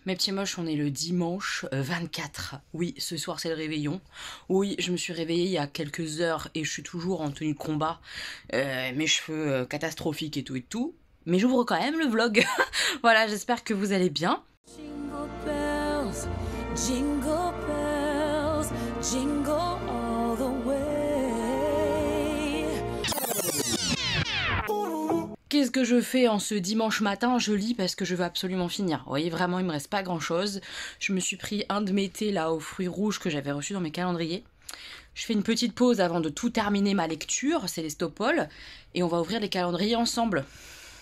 Mes petits moches, on est le dimanche 24. Oui, ce soir c'est le réveillon. Oui, je me suis réveillée il y a quelques heures et je suis toujours en tenue de combat. Mes cheveux catastrophiques et tout. Mais j'ouvre quand même le vlog. Voilà, j'espère que vous allez bien. Jingle bells, jingle bells, jingle all the way. Qu'est-ce que je fais en ce dimanche matin? Je lis parce que je veux absolument finir. Vous voyez, vraiment, il me reste pas grand-chose. Je me suis pris un de mes thés là aux fruits rouges que j'avais reçu dans mes calendriers. Je fais une petite pause avant de tout terminer ma lecture, c'est les Stopol, et on va ouvrir les calendriers ensemble.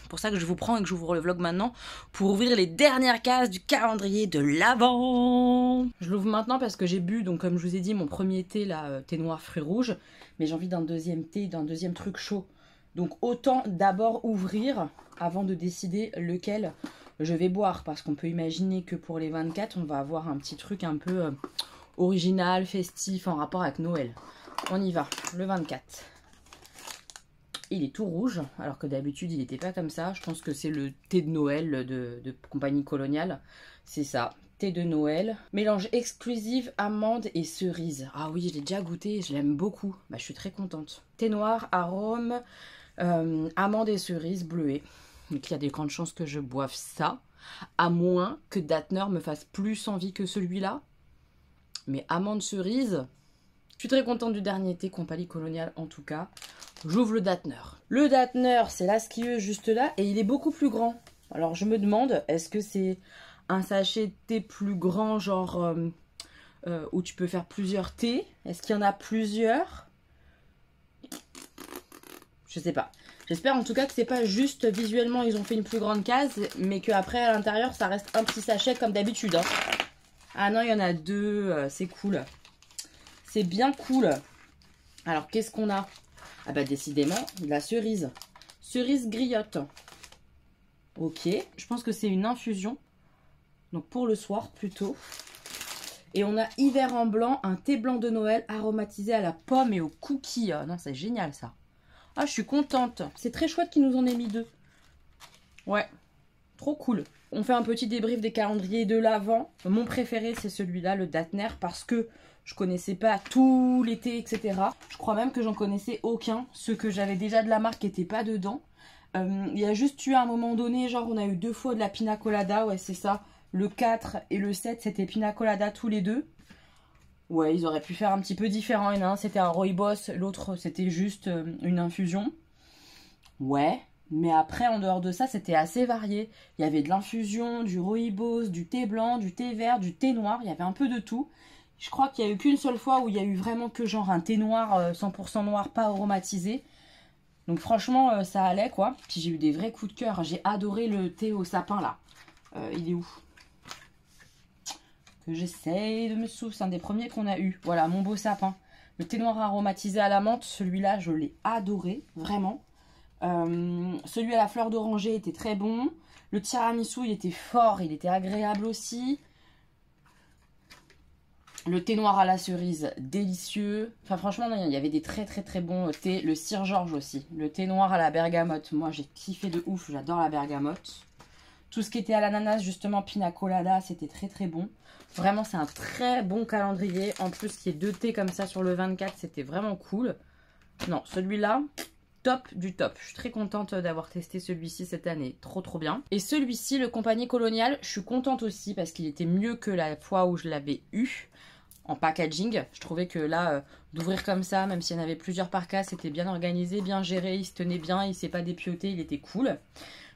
C'est pour ça que je vous prends et que j'ouvre le vlog maintenant, pour ouvrir les dernières cases du calendrier de l'Avent. Je l'ouvre maintenant parce que j'ai bu, donc comme je vous ai dit, mon premier thé, là, thé noir fruits rouges, mais j'ai envie d'un deuxième thé, d'un deuxième truc chaud. Donc autant d'abord ouvrir avant de décider lequel je vais boire, parce qu'on peut imaginer que pour les 24, on va avoir un petit truc un peu original, festif, en rapport avec Noël. On y va, le 24. Il est tout rouge, alors que d'habitude il n'était pas comme ça. Je pense que c'est le thé de Noël de Compagnie Coloniale. C'est ça, thé de Noël. Mélange exclusif amande et cerise. Ah oui, je l'ai déjà goûté, je l'aime beaucoup. Bah, je suis très contente. Thé noir, arôme, amande et cerise bleuée. Donc il y a des grandes chances que je boive ça. À moins que Datner me fasse plus envie que celui-là. Mais amande cerise, je suis très contente du dernier thé Compagnie Coloniale en tout cas. J'ouvre le Datner. Le Datner, c'est la skieuse juste là et il est beaucoup plus grand. Alors je me demande, est-ce que c'est un sachet de thé plus grand, genre où tu peux faire plusieurs thés? Est-ce qu'il y en a plusieurs? Je sais pas. J'espère en tout cas que c'est pas juste visuellement ils ont fait une plus grande case, mais qu'après à l'intérieur ça reste un petit sachet comme d'habitude. Hein. Ah non, il y en a deux, c'est cool. C'est bien cool. Alors qu'est-ce qu'on a? Ah bah décidément, la cerise. Cerise griotte. Ok, je pense que c'est une infusion. Donc pour le soir plutôt. Et on a hiver en blanc, un thé blanc de Noël aromatisé à la pomme et au cookie. Non, c'est génial ça. Ah, je suis contente. C'est très chouette qu'ils nous en aient mis deux. Ouais, trop cool. On fait un petit débrief des calendriers de l'Avent. Mon préféré, c'est celui-là, le Datner, parce que je connaissais pas tout l'été, etc. Je crois même que j'en connaissais aucun. Ceux que j'avais déjà de la marque n'étaient pas dedans. Il y a juste eu à un moment donné, genre on a eu 2 fois de la pina colada, ouais c'est ça. Le 4 et le 7, c'était pina colada tous les deux. Ouais, ils auraient pu faire un petit peu différent. Il y en a un, c'était un rooibos, l'autre, c'était juste une infusion. Ouais. Mais après, en dehors de ça, c'était assez varié. Il y avait de l'infusion, du rooibos, du thé blanc, du thé vert, du thé noir. Il y avait un peu de tout. Je crois qu'il n'y a eu qu'une seule fois où il y a eu vraiment que genre un thé noir, 100% noir, pas aromatisé. Donc franchement, ça allait quoi. Puis j'ai eu des vrais coups de cœur. J'ai adoré le thé au sapin là. Il est où? Que j'essaye de me souvenir. C'est un des premiers qu'on a eu. Voilà, mon beau sapin. Le thé noir aromatisé à la menthe, celui-là, je l'ai adoré. Vraiment. Celui à la fleur d'oranger était très bon. Le tiramisu, il était fort, il était agréable aussi. Le thé noir à la cerise, délicieux. Enfin, franchement, non, il y avait des très bons thés. Le Sir George aussi. Le thé noir à la bergamote. Moi, j'ai kiffé de ouf. J'adore la bergamote. Tout ce qui était à l'ananas, justement, pina colada, c'était très bon. Vraiment, c'est un très bon calendrier. En plus, qu'il y ait 2 thés comme ça sur le 24, c'était vraiment cool. Non, celui-là, top du top. Je suis très contente d'avoir testé celui-ci cette année. Trop bien. Et celui-ci, le Compagnie Coloniale, je suis contente aussi parce qu'il était mieux que la fois où je l'avais eu en packaging. Je trouvais que là, d'ouvrir comme ça, même s'il y en avait plusieurs par cas, c'était bien organisé, bien géré, il se tenait bien, il s'est pas dépioté, il était cool.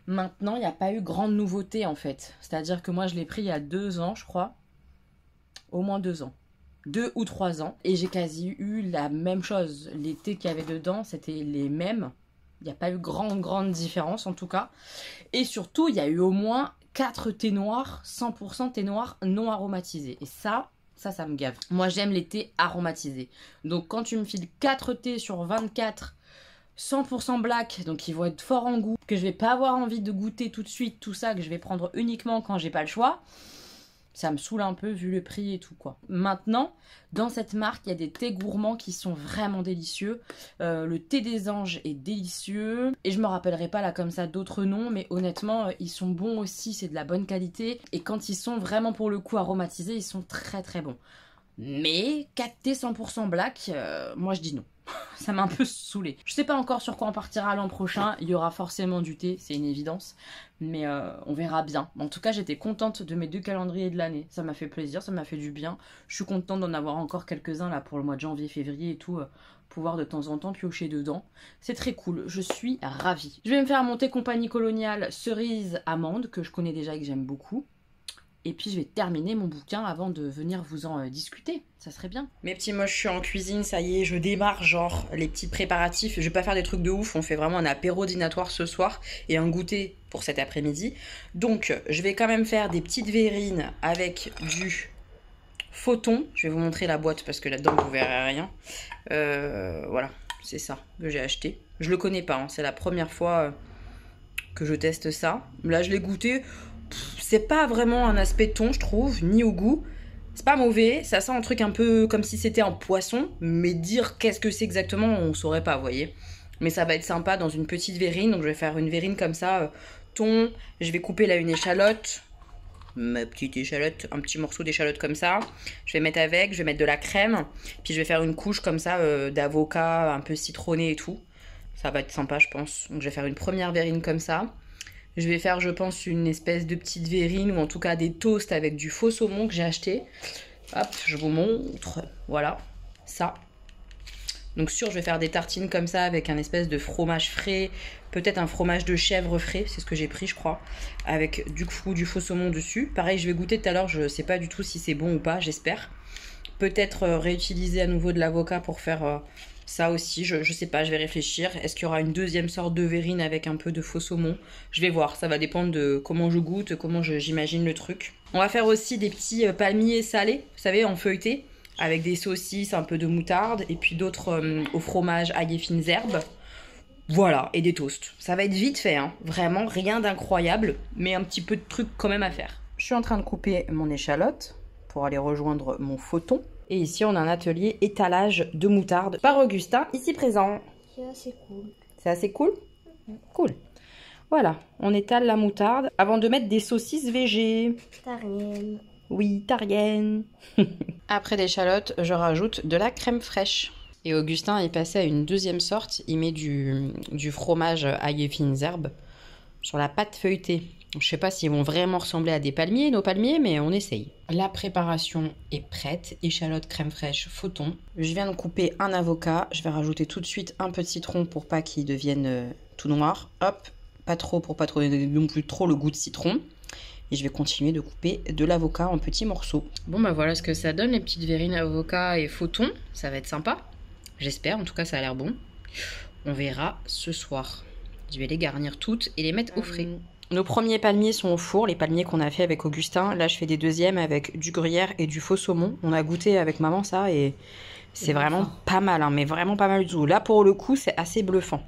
Maintenant, il n'y a pas eu grande nouveauté en fait. C'est-à-dire que moi, je l'ai pris il y a 2 ans, je crois. Au moins 2 ans. 2 ou 3 ans. Et j'ai quasi eu la même chose. Les thés qu'il y avait dedans, c'était les mêmes. Il n'y a pas eu grande différence en tout cas. Et surtout, il y a eu au moins 4 thés noirs, 100% thés noirs non aromatisés. Et ça me gave. Moi, j'aime les thés aromatisés. Donc, quand tu me files 4 thés sur 24, 100% black, donc ils vont être forts en goût, que je vais pas avoir envie de goûter tout de suite, tout ça, que je vais prendre uniquement quand j'ai pas le choix. Ça me saoule un peu vu le prix et tout quoi. Maintenant, dans cette marque, il y a des thés gourmands qui sont vraiment délicieux. Le thé des anges est délicieux. Et je me rappellerai pas là comme ça d'autres noms, mais honnêtement, ils sont bons aussi, c'est de la bonne qualité. Et quand ils sont vraiment pour le coup aromatisés, ils sont très très bons. Mais 4T 100% black, moi je dis non. Ça m'a un peu saoulé. Je sais pas encore sur quoi on partira l'an prochain. Il y aura forcément du thé, c'est une évidence. Mais on verra bien. En tout cas, j'étais contente de mes 2 calendriers de l'année. Ça m'a fait plaisir, ça m'a fait du bien. Je suis contente d'en avoir encore quelques-uns là pour le mois de janvier, février et tout. Pouvoir de temps en temps piocher dedans. C'est très cool, je suis ravie. Je vais me faire monter Compagnie Coloniale cerise amande que je connais déjà et que j'aime beaucoup. Et puis je vais terminer mon bouquin avant de venir vous en discuter. Ça serait bien. Mes petits moches, je suis en cuisine, ça y est, je démarre genre les petits préparatifs. Je vais pas faire des trucs de ouf, on fait vraiment un apéro dînatoire ce soir et un goûter pour cet après-midi. Donc je vais quand même faire des petites verrines avec du faux thon. Je vais vous montrer la boîte parce que là-dedans vous verrez rien. Voilà, c'est ça que j'ai acheté. Je le connais pas, hein. C'est la première fois que je teste ça. Là je l'ai goûté. C'est pas vraiment un aspect thon, je trouve, ni au goût. C'est pas mauvais, ça sent un truc un peu comme si c'était un poisson, mais dire qu'est-ce que c'est exactement, on saurait pas, vous voyez. Mais ça va être sympa dans une petite verrine, donc je vais faire une verrine comme ça, thon, je vais couper là une échalote, ma petite échalote, un petit morceau d'échalote comme ça, je vais mettre avec, je vais mettre de la crème, puis je vais faire une couche comme ça d'avocat, un peu citronné et tout. Ça va être sympa, je pense. Donc je vais faire une première verrine comme ça. Je vais faire, je pense, une espèce de petite verrine ou en tout cas des toasts avec du faux saumon que j'ai acheté. Hop, je vous montre. Voilà, ça. Donc sûr, je vais faire des tartines comme ça avec un espèce de fromage frais. Peut-être un fromage de chèvre frais, c'est ce que j'ai pris, je crois. Avec du faux saumon dessus. Pareil, je vais goûter tout à l'heure, je sais pas du tout si c'est bon ou pas, j'espère. Peut-être réutiliser à nouveau de l'avocat pour faire... ça aussi, je sais pas, je vais réfléchir. Est-ce qu'il y aura une deuxième sorte de verrine avec un peu de faux saumon? Je vais voir, ça va dépendre de comment je goûte, comment j'imagine le truc. On va faire aussi des petits palmiers salés, vous savez, en feuilleté, avec des saucisses, un peu de moutarde, et puis d'autres au fromage, ail et fines herbes. Voilà, et des toasts. Ça va être vite fait, hein. Vraiment rien d'incroyable, mais un petit peu de trucs quand même à faire. Je suis en train de couper mon échalote pour aller rejoindre mon faux thon. Et ici, on a un atelier étalage de moutarde par Augustin, ici présent. C'est assez cool. C'est assez cool? Cool. Voilà, on étale la moutarde avant de mettre des saucisses végé. Tarienne. Oui, tarienne. Après l'échalote, je rajoute de la crème fraîche. Et Augustin est passé à une deuxième sorte. Il met du fromage ail et fines herbes sur la pâte feuilletée. Je sais pas s'ils vont vraiment ressembler à des palmiers, nos palmiers, mais on essaye. La préparation est prête. Échalote, crème fraîche, faux thon. Je viens de couper un avocat. Je vais rajouter tout de suite un peu de citron pour pas qu'il devienne tout noir. Hop, pas trop pour pas trop non plus trop le goût de citron. Et je vais continuer de couper de l'avocat en petits morceaux. Bon bah voilà ce que ça donne, les petites verrines avocat et faux thon. Ça va être sympa. J'espère, en tout cas ça a l'air bon. On verra ce soir. Je vais les garnir toutes et les mettre au frais. Nos premiers palmiers sont au four, les palmiers qu'on a fait avec Augustin. Là, je fais des deuxièmes avec du gruyère et du faux saumon. On a goûté avec maman ça et c'est vraiment pas mal, hein, mais vraiment pas mal du tout. Là, pour le coup, c'est assez bluffant.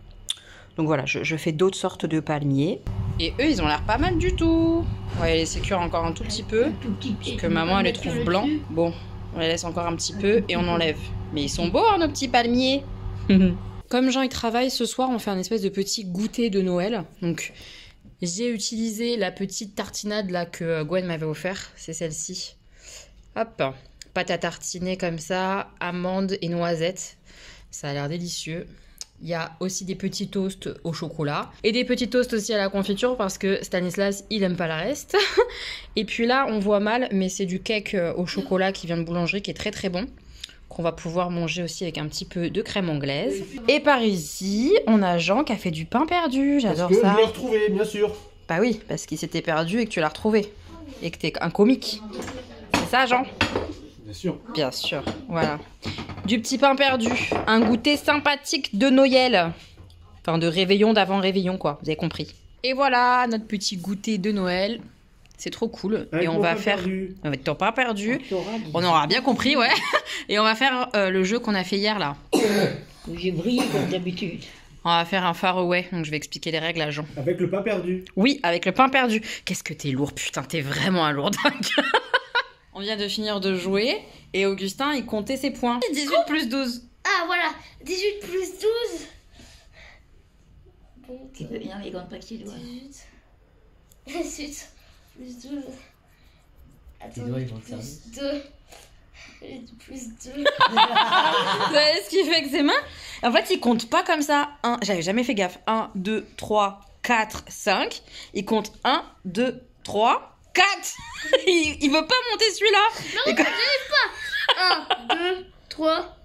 Donc voilà, je fais d'autres sortes de palmiers. Et eux, ils ont l'air pas mal du tout. On va les laisser cuire encore un tout petit peu. Parce que maman, elle les trouve blancs. Bon, on les laisse encore un petit peu et on enlève. Mais ils sont beaux, hein, nos petits palmiers. Comme Jean, il travaille, ce soir, on fait un espèce de petit goûter de Noël. Donc... j'ai utilisé la petite tartinade là que Gwen m'avait offert, c'est celle-ci. Hop, pâte à tartiner comme ça, amandes et noisettes. Ça a l'air délicieux. Il y a aussi des petits toasts au chocolat et des petits toasts aussi à la confiture parce que Stanislas, il aime pas la reste. Et puis là, on voit mal, mais c'est du cake au chocolat qui vient de boulangerie qui est très très bon. Qu'on va pouvoir manger aussi avec un petit peu de crème anglaise. Et par ici, on a Jean qui a fait du pain perdu. J'adore ça. Parce que je l'ai retrouvé, bien sûr. Bah oui, parce qu'il s'était perdu et que tu l'as retrouvé. Et que t'es un comique. C'est ça, Jean? Bien sûr. Bien sûr, voilà. Du petit pain perdu. Un goûter sympathique de Noël. Enfin, de réveillon d'avant réveillon, quoi. Vous avez compris. Et voilà, notre petit goûter de Noël. C'est trop cool. Avec et on va faire... avec ton pain perdu. On aura bien compris, ouais. Et on va faire le jeu qu'on a fait hier, là. J'ai brillé comme d'habitude. On va faire un faraway, donc je vais expliquer les règles à Jean. Avec le pain perdu. Oui, avec le pain perdu. Qu'est-ce que t'es lourd, putain, t'es vraiment un lourd dingue. On vient de finir de jouer et Augustin, il comptait ses points. 18 plus 12. Ah voilà, 18 plus 12. Bon, Tu peux bien, mais compte pas que tu dois. 18 plus 12. Tes Attends, doigts, ils vont te plus servir. 2. Plus 2. Vous savez ce qu'il fait avec ses mains? En fait, il compte pas comme ça. J'avais jamais fait gaffe. 1, 2, 3, 4, 5. Il compte 1, 2, 3, 4. Il veut pas monter celui-là. Non, je pas. 1, 2, 3.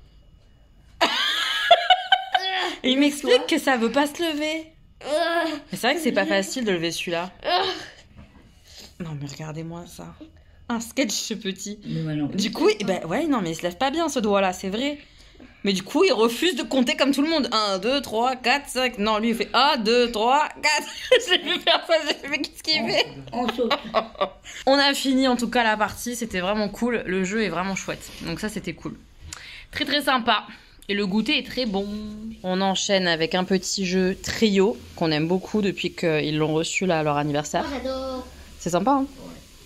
Et il m'explique que ça veut pas se lever. Mais c'est vrai que c'est pas facile de lever celui-là. Non, mais regardez-moi ça. Un sketch ce petit. Mais moi non plus. Du coup, ouais, non, mais il se lève pas bien ce doigt-là, c'est vrai. Mais du coup, il refuse de compter comme tout le monde. 1, 2, 3, 4, 5. Non, lui, il fait 1, 2, 3, 4. J'ai vu faire ça, j'ai fait, mais qu'est-ce qu'il fait? On saute. On a fini en tout cas la partie, c'était vraiment cool. Le jeu est vraiment chouette. Donc ça, c'était cool. Très très sympa. Et le goûter est très bon. On enchaîne avec un petit jeu trio qu'on aime beaucoup depuis qu'ils l'ont reçu là à leur anniversaire. Oh, j'adore. C'est sympa, hein?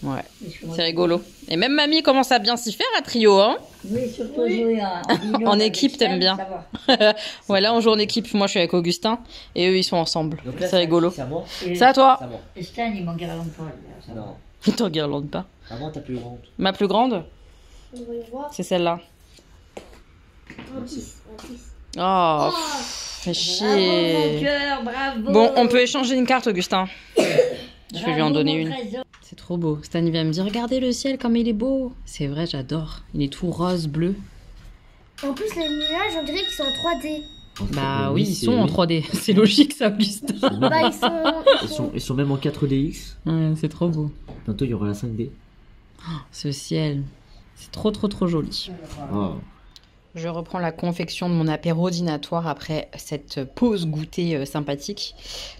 Ouais, Excuse-moi. c'est rigolo. Et même mamie commence à bien s'y faire à trio, hein? Oui, surtout jouer en binôme En avec équipe, Stan, t'aimes bien. ça va. Ouais, là on joue en équipe. Moi je suis avec Augustin et eux ils sont ensemble. Donc là, C'est rigolo. C'est à moi. Et C'est à toi. C'est à moi. Stan, il m'en guirlande pas. Là, ça va. Non. Ils t'en guirlandent pas. Avant, t'as plus grande. Ma plus grande, On va voir. c'est celle-là. Un 10. Un 10. Oh, fais Bravo, mon chier. cœur, bravo. Bon, on peut échanger une carte, Augustin. Je vais lui en Bravo, donner mon une. trésor. C'est trop beau. Stan il vient me dire, regardez le ciel comme il est beau. C'est vrai, j'adore. Il est tout rose, bleu. En plus, les nuages, on dirait qu'ils sont en 3D. Bah oui, ils sont en 3D. C'est logique ça, Augustin. Bah, Ils sont même en 4DX. Ouais, c'est trop beau. Bientôt, il y aura la 5D. Ce ciel, c'est trop trop trop joli. Oh. Je reprends la confection de mon apéro dînatoire après cette pause goûter sympathique.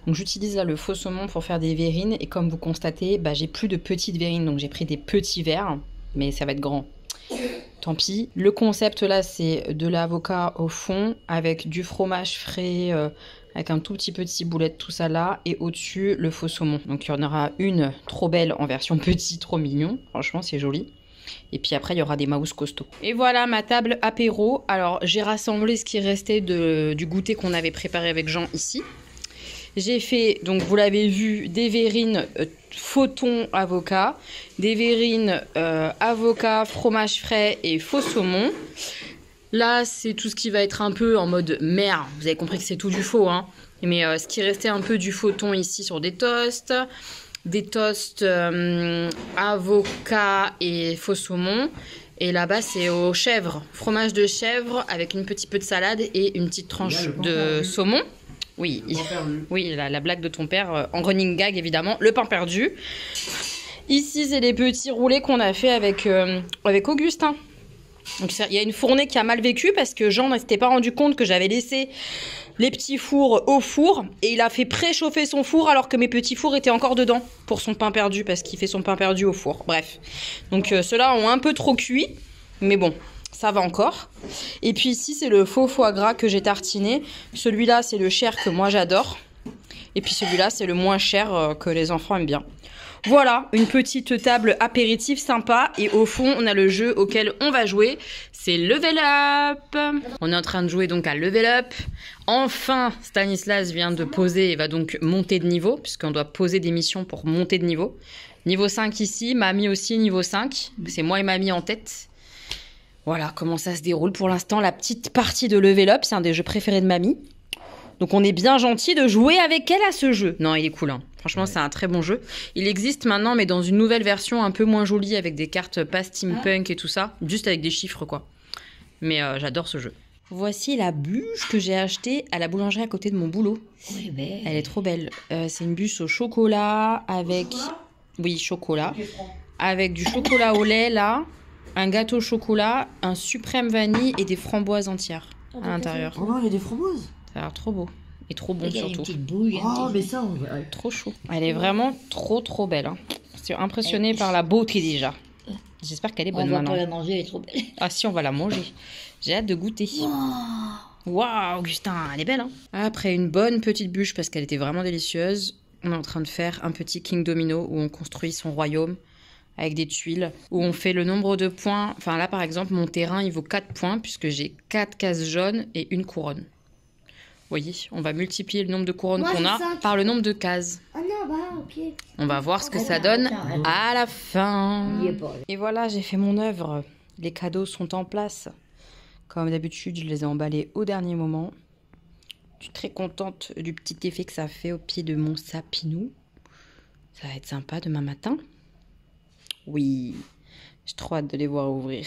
Donc j'utilise là le faux saumon pour faire des verrines et comme vous constatez, bah, j'ai plus de petites verrines donc j'ai pris des petits verres, mais ça va être grand. Tant pis. Le concept là c'est de l'avocat au fond avec du fromage frais, avec un tout petit boulette tout ça là et au-dessus le faux saumon. Donc il y en aura une trop belle en version petit, trop mignon. Franchement c'est joli. Et puis après, il y aura des mouse costauds. Et voilà ma table apéro. Alors, j'ai rassemblé ce qui restait du goûter qu'on avait préparé avec Jean ici. J'ai fait, donc vous l'avez vu, des verrines faux thon avocat, des verrines avocat, fromage frais et faux saumon. Là, c'est tout ce qui va être un peu en mode mer. Vous avez compris que c'est tout du faux, hein. Mais ce qui restait un peu du faux thon ici sur des toasts. Des toasts avocat et faux saumon. Et là-bas, c'est au chèvre. Fromage de chèvre avec une petite peu de salade et une petite tranche de saumon. Oui, oui, la blague de ton père en running gag, évidemment. Le pain perdu. Ici, c'est les petits roulés qu'on a fait avec Augustin. Donc, il y a une fournée qui a mal vécu parce que Jean ne s'était pas rendu compte que j'avais laissé les petits fours au four et il a fait préchauffer son four alors que mes petits fours étaient encore dedans pour son pain perdu parce qu'il fait son pain perdu au four. Bref, donc ceux-là ont un peu trop cuit, mais bon, ça va encore. Et puis ici, c'est le faux foie gras que j'ai tartiné. Celui-là, c'est le cher que moi j'adore. Et puis celui-là, c'est le moins cher que les enfants aiment bien. Voilà, une petite table apéritif sympa. Et au fond, on a le jeu auquel on va jouer. C'est Level Up. On est en train de jouer donc à Level Up. Enfin, Stanislas vient de poser et va donc monter de niveau, puisqu'on doit poser des missions pour monter de niveau. Niveau 5 ici, Mamie aussi niveau 5. C'est moi et Mamie en tête. Voilà comment ça se déroule pour l'instant. La petite partie de Level Up, c'est un des jeux préférés de Mamie. Donc on est bien gentil de jouer avec elle à ce jeu. Non, il est cool, hein. Franchement, ouais. C'est un très bon jeu. Il existe maintenant, mais dans une nouvelle version un peu moins jolie, avec des cartes pas steampunk et tout ça. Juste avec des chiffres, quoi. Mais j'adore ce jeu. Voici la bûche que j'ai achetée à la boulangerie à côté de mon boulot. Oui, mais... Elle est trop belle. C'est une bûche au chocolat avec... Oui, chocolat. Avec du chocolat au lait, là. Un gâteau au chocolat, un suprême vanille et des framboises entières à l'intérieur. Oh non, il y a des framboises. Ça a l'air trop beau. Et trop bon Il y a une surtout. petite bouille. Oh, mais ça, Trop chaud. Elle est vraiment trop belle. Hein. Je suis impressionnée par la beauté déjà. J'espère qu'elle est On bonne va maintenant. pas la manger, elle est trop belle. Ah si, on va la manger. J'ai hâte de goûter. Waouh, Augustin, elle est belle. Hein. Après une bonne petite bûche parce qu'elle était vraiment délicieuse, on est en train de faire un petit King Domino où on construit son royaume avec des tuiles où on fait le nombre de points. Enfin là par exemple mon terrain il vaut 4 points puisque j'ai 4 cases jaunes et une couronne. Vous voyez, on va multiplier le nombre de couronnes Moi, qu'on j'ai a 5. par le nombre de cases. Ah non, bah, au pied. On va voir ce que ça donne à la fin. Il y est pas. Et voilà, j'ai fait mon œuvre. Les cadeaux sont en place. Comme d'habitude, je les ai emballés au dernier moment. Je suis très contente du petit effet que ça fait au pied de mon sapinou. Ça va être sympa demain matin. Oui, j'ai trop hâte de les voir ouvrir.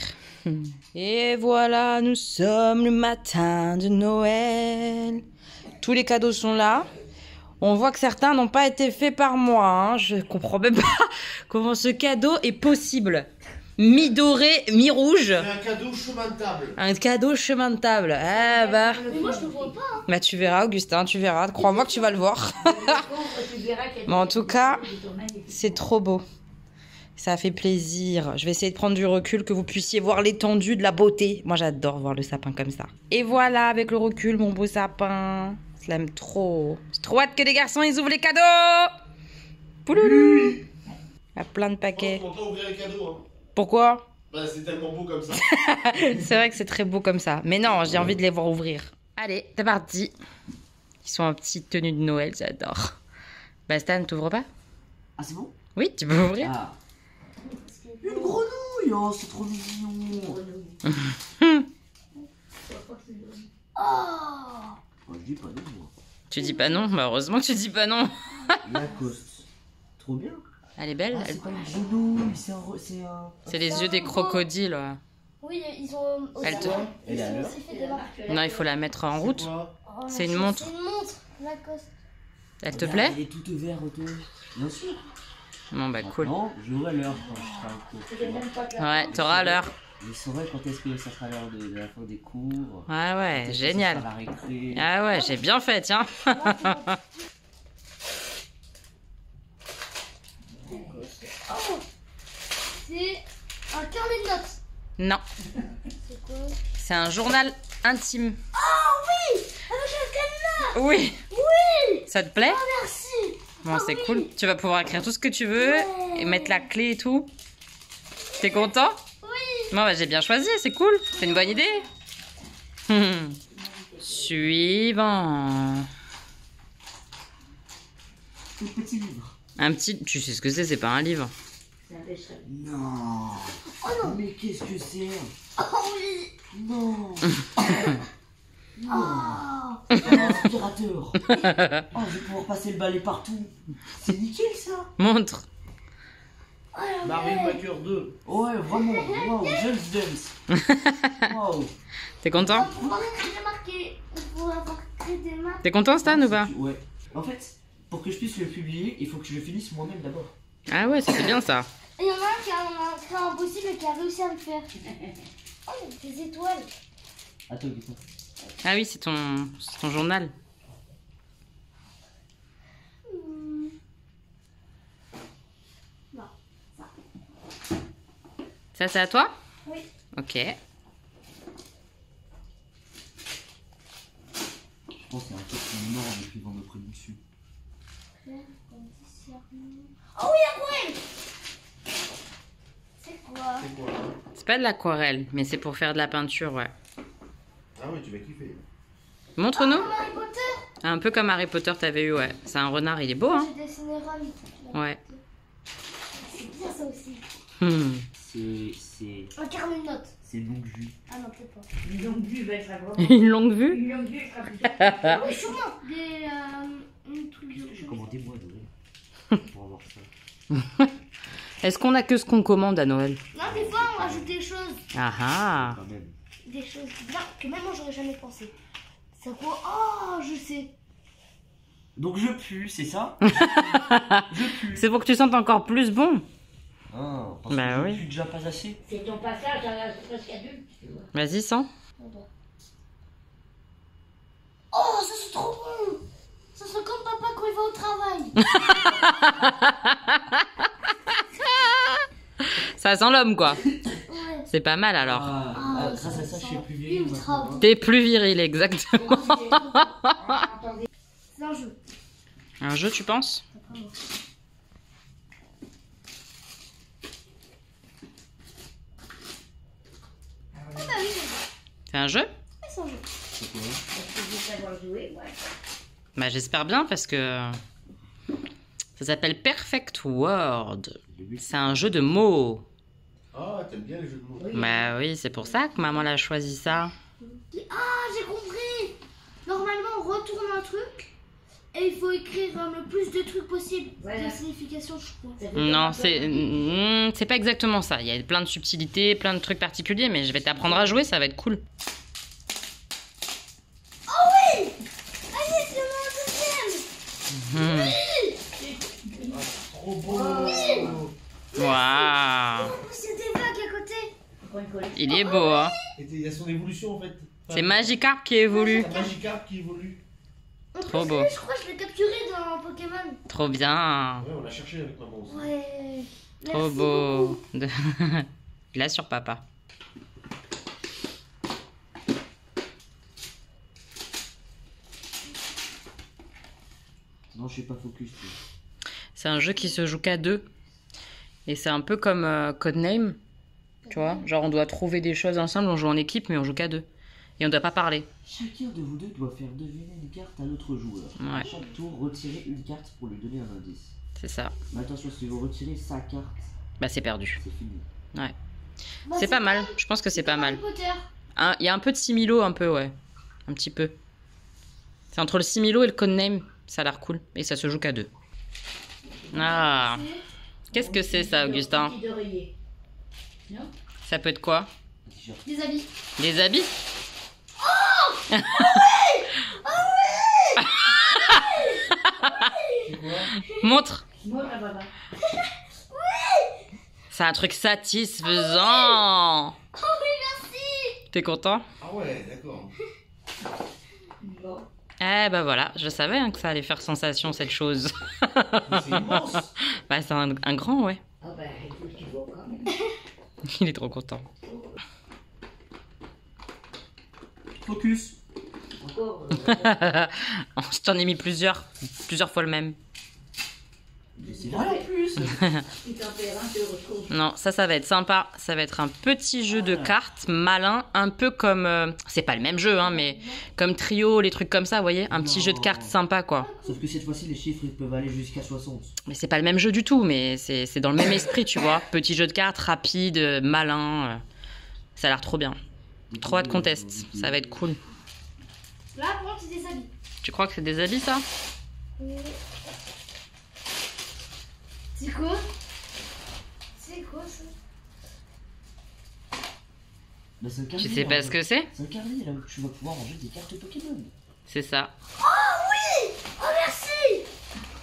Et voilà, nous sommes le matin de Noël. Tous les cadeaux sont là. On voit que certains n'ont pas été faits par moi. Hein. Je comprends même pas comment ce cadeau est possible. Mi-doré, mi-rouge. C'est un cadeau chemin de table. Un cadeau chemin de table. Ah bah. Mais moi, je le vois pas. Hein. Bah tu verras, Augustin, tu verras. Crois-moi que tu vas le voir. Mais en tout cas, c'est trop beau. Ça fait plaisir. Je vais essayer de prendre du recul, que vous puissiez voir l'étendue de la beauté. Moi, j'adore voir le sapin comme ça. Et voilà, avec le recul, mon beau sapin. Je l'aime trop. J'ai trop hâte que les garçons, ils ouvrent les cadeaux. Pouloulou. Il y a plein de paquets. On peut ouvrir les cadeaux. Hein. Pourquoi? Bah, c'est tellement beau comme ça. C'est vrai que c'est très beau comme ça. Mais non, j'ai envie de les voir ouvrir. Allez, c'est parti. Ils sont en petite tenue de Noël, j'adore. Bah Stan, t'ouvres pas? Ah, c'est bon? Oui, tu peux ouvrir. Ah. Une grenouille! Oh, c'est trop mignon! Oh, je dis pas non, moi. Tu dis pas non? Bah heureusement que tu dis pas non. Lacoste. Trop bien. Elle est belle. Ah, elle- c'est pas une grenouille, c'est un. C'est les yeux des crocodiles. Ouais. Oui, ils ont aussi, Elle te- Elle est à ils ont l'heure. aussi fait des marques. Non, il faut la mettre en route. Quoi Oh, C'est une la- montre. C'est une montre, Lacoste. Elle te plaît? Elle est toute verte, toi. Bien sûr. Bon bah cool. Non, j'aurai l'heure quand je serai en cours. Ouais, t'auras l'heure. Je saurai quand est-ce que ça sera l'heure de la fin des cours. Ouais, ouais, Peut-être que génial. ça sera la récré. Ah ouais, j'ai bien fait, tiens. Oh, c'est un carnet de notes. Non, C'est quoi? c'est un journal intime. Avec un cadenas. Oui. Oui. Ça te plaît? Merci. Bon, c'est cool. Tu vas pouvoir écrire tout ce que tu veux et mettre la clé et tout. T'es content? Oui. Bon, bah, j'ai bien choisi, c'est cool. C'est une bonne idée. Suivant. Un petit livre. Un petit. Tu sais ce que c'est pas un livre. Non. Mais qu'est-ce que c'est? Oh oui. Non. Oh. Un aspirateur. Oh, je vais pouvoir passer le balai partout. C'est nickel ça. Montre. Marine Maker 2. Ouais, vraiment. Wow, Just Dance. Wow. T'es content? Pour avoir créé marqué, pour avoir créé des marques. T'es content, Stan, ou pas? Ouais. En fait, pour que je puisse le publier, il faut que je le finisse moi-même d'abord. Ah ouais, ça c'est bien ça. Et il y en a un qui a créé un impossible et qui a réussi à le faire. Oh, il y a des étoiles. Attends, Guita. Ah oui, c'est ton journal. Non, Ça, c'est à toi? Oui. Ok. Je pense qu'il y a un truc énorme écrivant de prénom dessus. Oh oui, aquarelle. C'est quoi? C'est quoi hein? C'est pas de l'aquarelle, mais c'est pour faire de la peinture, ouais. Ah oui, tu vas kiffer. Montre-nous. Comme Harry Potter. Un peu comme Harry Potter, t'avais eu, ouais. C'est un renard, il est beau, hein? J'ai dessiné Ron. Ouais. C'est bien ça aussi. C'est Un carnet de notes. c'est longue vue. Ah non, peut-être pas. Une longue vue, ben, ça va. Une longue vue? Une longue vue, ça va. Ah oui, sûrement. Des trucs Qu'est-ce que j'ai de... commandé moi, Noël? Pour avoir ça. Est-ce qu'on a que ce qu'on commande à Noël? Non, des fois, on rajoute des choses. Ah ah. Quand même. Des choses bien que même moi, j'aurais jamais pensé. C'est quoi? Oh, je sais. Donc je pue, c'est ça? Je pue. C'est pour que tu sentes encore plus bon. Ah, parce Bah que oui. je pue déjà pas assez. C'est ton passage à la presque adulte, tu vois. Vas-y, sens. Oh, ça c'est trop bon. Ça c'est comme papa quand il va au travail. Ça sent l'homme, quoi. Ouais. C'est pas mal, alors. Ah, grâce à ça, je suis plus vieille. Ultra maintenant. bon. T'es plus viril, exactement. C'est un jeu. Un jeu, tu penses? un jeu? C'est un jeu. C'est quoi? Parce que je veux savoir jouer, moi. Bah j'espère bien parce que ça s'appelle Perfect Word. C'est un jeu de mots. Ah, t'aimes bien les jeux de mots. Oui. Bah oui, c'est pour ça que maman l'a choisi ça. Ah, j'ai compris. Normalement, on retourne un truc et il faut écrire le plus de trucs possible. Voilà. La signification, je crois. Ça fait Non, comme c'est pas exactement ça. Il y a plein de subtilités, plein de trucs particuliers, mais je vais t'apprendre à jouer, ça va être cool. Allez, c'est mon deuxième. Trop beau. Waouh, Oh, c'est des vagues à côté. encore une collection. il est beau, hein. Et il y a son évolution en fait. C'est Magikarp qui évolue. La Magikarp qui évolue. Trop beau. Je crois que je l'ai capturé dans Pokémon. Trop bien, Ouais, on l'a cherché avec maman aussi. Ouais. trop Merci beau. beaucoup. Là sur papa. Non, je suis pas focus. tu vois. C'est un jeu qui se joue qu'à deux. Et c'est un peu comme Codename. Tu vois, genre on doit trouver des choses ensemble, on joue en équipe, mais on joue qu'à deux. Et on doit pas parler. Chacun de vous deux doit faire deviner une carte à l'autre joueur. Ouais. À chaque tour, retirez une carte pour lui donner un indice. C'est ça. Mais attention, si vous retirez sa carte, Bah c'est perdu. c'est fini. Bah, C'est pas mal. Je pense que c'est pas comme mal. Harry Potter. Il y a un peu de similo, un peu, ouais. Un petit peu. C'est entre le similo et le codename. Ça a l'air cool. Et ça se joue qu'à deux. Ah. Qu'est-ce que c'est ça, Augustin? Petit d'oreiller. Non? Ça peut être quoi? Un t-shirt. Des habits. Des habits? C'est quoi? Montre! Moi, là, baba. C'est un truc satisfaisant! Oh oui, merci. T'es content? Ah ouais, d'accord. Bon. Eh ben voilà, je savais hein, que ça allait faire sensation cette chose. Mais c'est immense. Bah c'est un grand, ouais. Ah ben, écoute, tu vois quand même. Il est trop content. Focus. Encore. Je t'en ai mis plusieurs fois le même. Mais c'est vrai en plus. Tu t'en perds un, tu le retrouves. Non, ça va être sympa. Ça va être un petit jeu de cartes malin, un peu comme... c'est pas le même jeu, hein, mais comme Trio, les trucs comme ça, vous voyez. Un petit Non. jeu de cartes sympa, quoi. Sauf que cette fois-ci, les chiffres ils peuvent aller jusqu'à 60. Mais c'est pas le même jeu du tout, mais c'est dans le même esprit, tu vois. Petit jeu de cartes, rapide, malin. Ça a l'air trop bien. Trop hâte qu'on teste. Ça va être cool. Là, par contre, c'est des habits. Tu crois que c'est des habits, ça? C'est quoi? C'est quoi ça? Bah, c'est un carnet, Tu sais pas ce que c'est? C'est un carnet là où tu vas pouvoir ranger des cartes Pokémon. C'est ça. Oh, merci.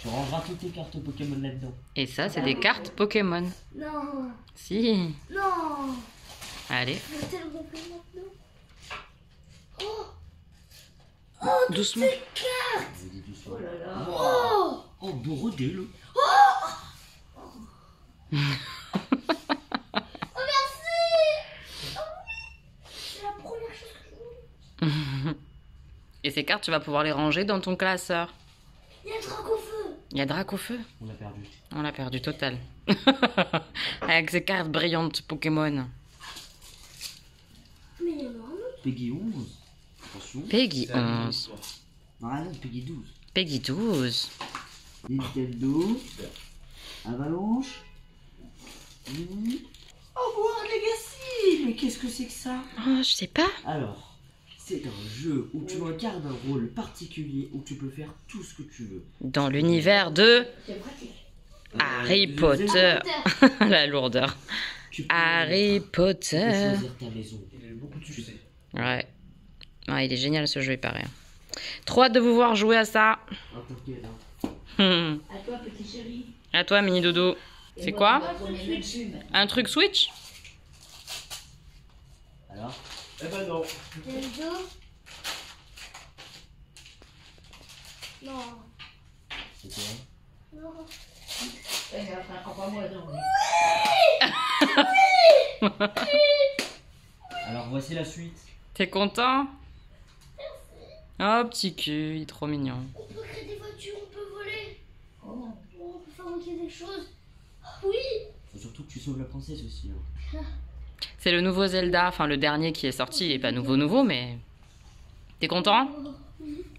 Tu rangeras toutes tes cartes Pokémon là-dedans. Et ça, c'est des cartes Pokémon. Non. Si. Non. Allez, Je veux tellement plus maintenant. Oh. doucement. Vous dites doucement. Oh là là. Oh. Oh, bordel. Oh, merci. Oh oui. C'est la première chose que je voulais. Et ces cartes, tu vas pouvoir les ranger dans ton classeur. Il y a un drac au feu. Il y a Drac au feu. On l'a perdu. On l'a perdu total. Avec ces cartes brillantes Pokémon. Mais il y en a un autre. Peggy 11. Attention. Peggy C'est un 11. livre. Ah non, Peggy 12. Peggy 12. Nintendo. Avalanche. Hogwarts Legacy. Mais qu'est-ce que c'est que ça? Oh, je sais pas. Alors, c'est un jeu où tu incarnes un rôle particulier où tu peux faire tout ce que tu veux. Dans l'univers de C'est pratique. Harry Euh, Potter. Terre. La lourdeur. Tu peux, Harry tu peux Potter. choisir ta maison. Il a eu beaucoup de succès. Ouais. Ouais, il est génial ce jeu, il paraît. Trop hâte de vous voir jouer à ça. Ah, t'inquiète, hein. À À toi, petit chéri. toi, mini dodo. Et C'est moi, quoi? je vais prendre les mêmes plumes. Un truc Switch? Alors, Eh ben non. Nintendo. Non. c'est quoi? Non. Ouais, mais enfin, crois-moi, non. Alors, voici la suite. T'es content? Oh, petit cul, il est trop mignon. On peut créer des voitures, on peut voler. Oh. On peut fabriquer des choses. Oui. Faut surtout que tu sauves la princesse aussi. Hein. C'est le nouveau Zelda, enfin le dernier qui est sorti, il est pas nouveau, mais... T'es content?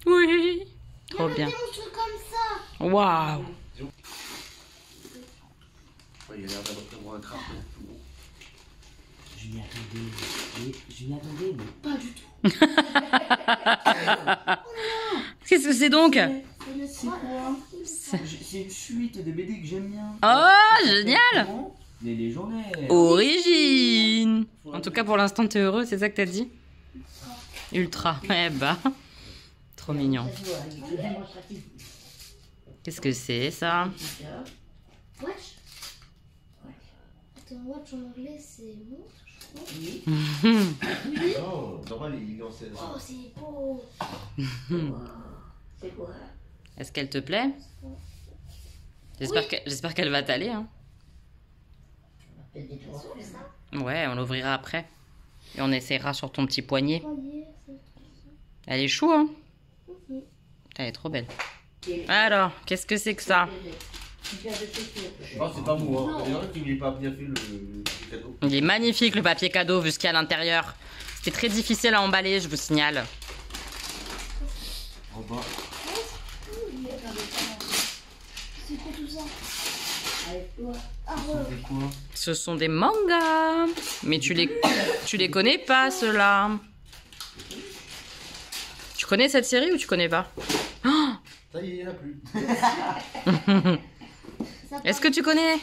Oui. Trop bien. Des monstres comme ça. Waouh. Ouais, il a l'air d'avoir un crapaud. Je m'y attendais. Je m'y attendais, mais Pas du tout. Qu'est-ce que c'est donc? c'est quoi? C'est une suite des BD que j'aime bien. Oh, génial. Les légendaires. Origine. En tout cas, pour l'instant, t'es heureux, c'est ça que t'as dit? Ultra. Eh bah. Trop mignon. Qu'est-ce que c'est, ça? Watch. Attends, watch en anglais, c'est monstre, je crois. Non, normal, il est en scène. Oh, c'est beau. C'est quoi? Est-ce qu'elle te plaît? J'espère qu'elle va t'aller. Hein. Peut-être des tours. Ouais, on l'ouvrira après. Et on essaiera sur ton petit poignet. Elle est chou, hein? Elle est trop belle. Alors, qu'est-ce que c'est que ça? Ah, c'est pas moi. Hein. Il y en a qui n'ont pas bien fait le cadeau. Il est magnifique le papier cadeau vu ce qu'il y a à l'intérieur. C'était très difficile à emballer, je vous signale. Oh bah. C'est quoi tout ça? Avec toi. Ah ouais. C'est quoi? Ce sont des mangas. Mais tu les connais pas, ceux-là. Tu connais cette série ou tu connais pas? Oh, Ça y est, il n'y en a plus. est-ce que tu connais?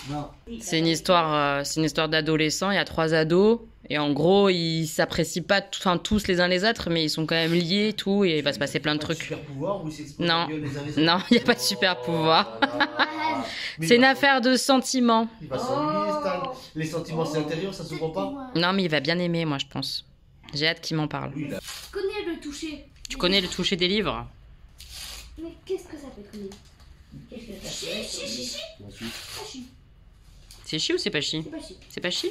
Non. C'est une histoire d'adolescents. Il y a 3 ados. Et en gros, ils s'apprécient pas tous les uns les autres, mais ils sont quand même liés, tout, et il va se passer plein de trucs. Super pouvoir ou ils s'explosent Non. la gueule les uns les autres? Non, il n'y a pas de super pouvoir. Oh là là. Mais C'est il une va- affaire de sentiments. Il va s'ennuyer, Stan. Les sentiments, c'est intérieur, ça se voit pas. Non, mais il va bien aimer, moi, je pense. J'ai hâte qu'il m'en parle. Lui, il a... Je connais le toucher. Tu connais le toucher des livres? Mais qu'est-ce que ça peut être connaître? Qu'est-ce que ça fait? Chi. La suite. Ah, chi. C'est chi ou c'est pas chi? C'est pas chi. C'est pas chi?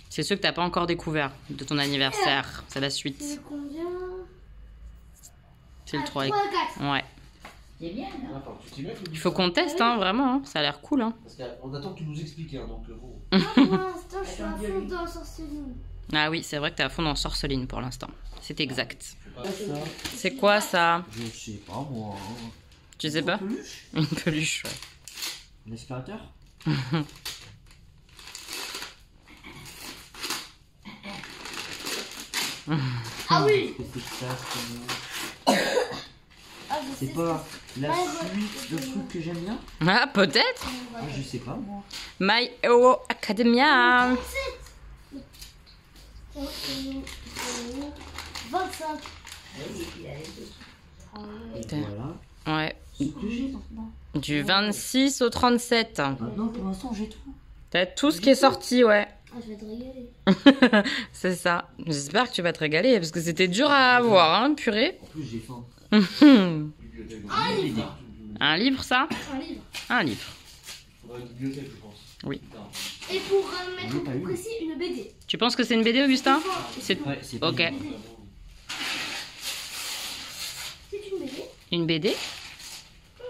C'est ceux que t'as pas encore découvert de ton anniversaire. C'est la suite. C'est combien? C'est le 3 et... 3 4. Ouais. C'est bien, non? Attends, tu t'y mets, Il faut qu'on teste, hein, vraiment. Hein. Ça a l'air cool, hein. Parce qu'on attend que tu nous expliques, hein, donc bon. Ah, pour l'instant, je suis à fond dans Sorceline. Ah oui, c'est vrai que t'es à fond dans Sorceline pour l'instant. C'est exact. Ça. C'est quoi, ça? Je sais pas, moi. Tu sais pas? Peluche. Une peluche, ouais. Un aspirateur. Ah oui. Qu'est-ce que c'est que ça? Ah, je sais. C'est pas la Ouais, suite de trucs que j'aime bien? Ah, peut-être? Ah, je sais pas, moi. My Hero Academia. 25. Il a les deux. Et Putain. voilà. Ouais. Ce que j'ai maintenant. Du 26 au 37. Maintenant, pour l'instant, j'ai tout. T'as tout ce qui est sorti, ouais. Ah, je vais te régaler. C'est ça. J'espère que tu vas te régaler parce que c'était dur à avoir, hein, purée. En plus, j'ai faim. Bibliothèque. Un livre, ça? Un livre. Un livre. Faudrait une bibliothèque, je pense. Oui. Et pour mettre J'en ai au pas plus eu. précis, une BD. Tu penses que c'est une BD, Augustin? C'est Ouais, c'est pas Ok. une- C'est une BD. une BD?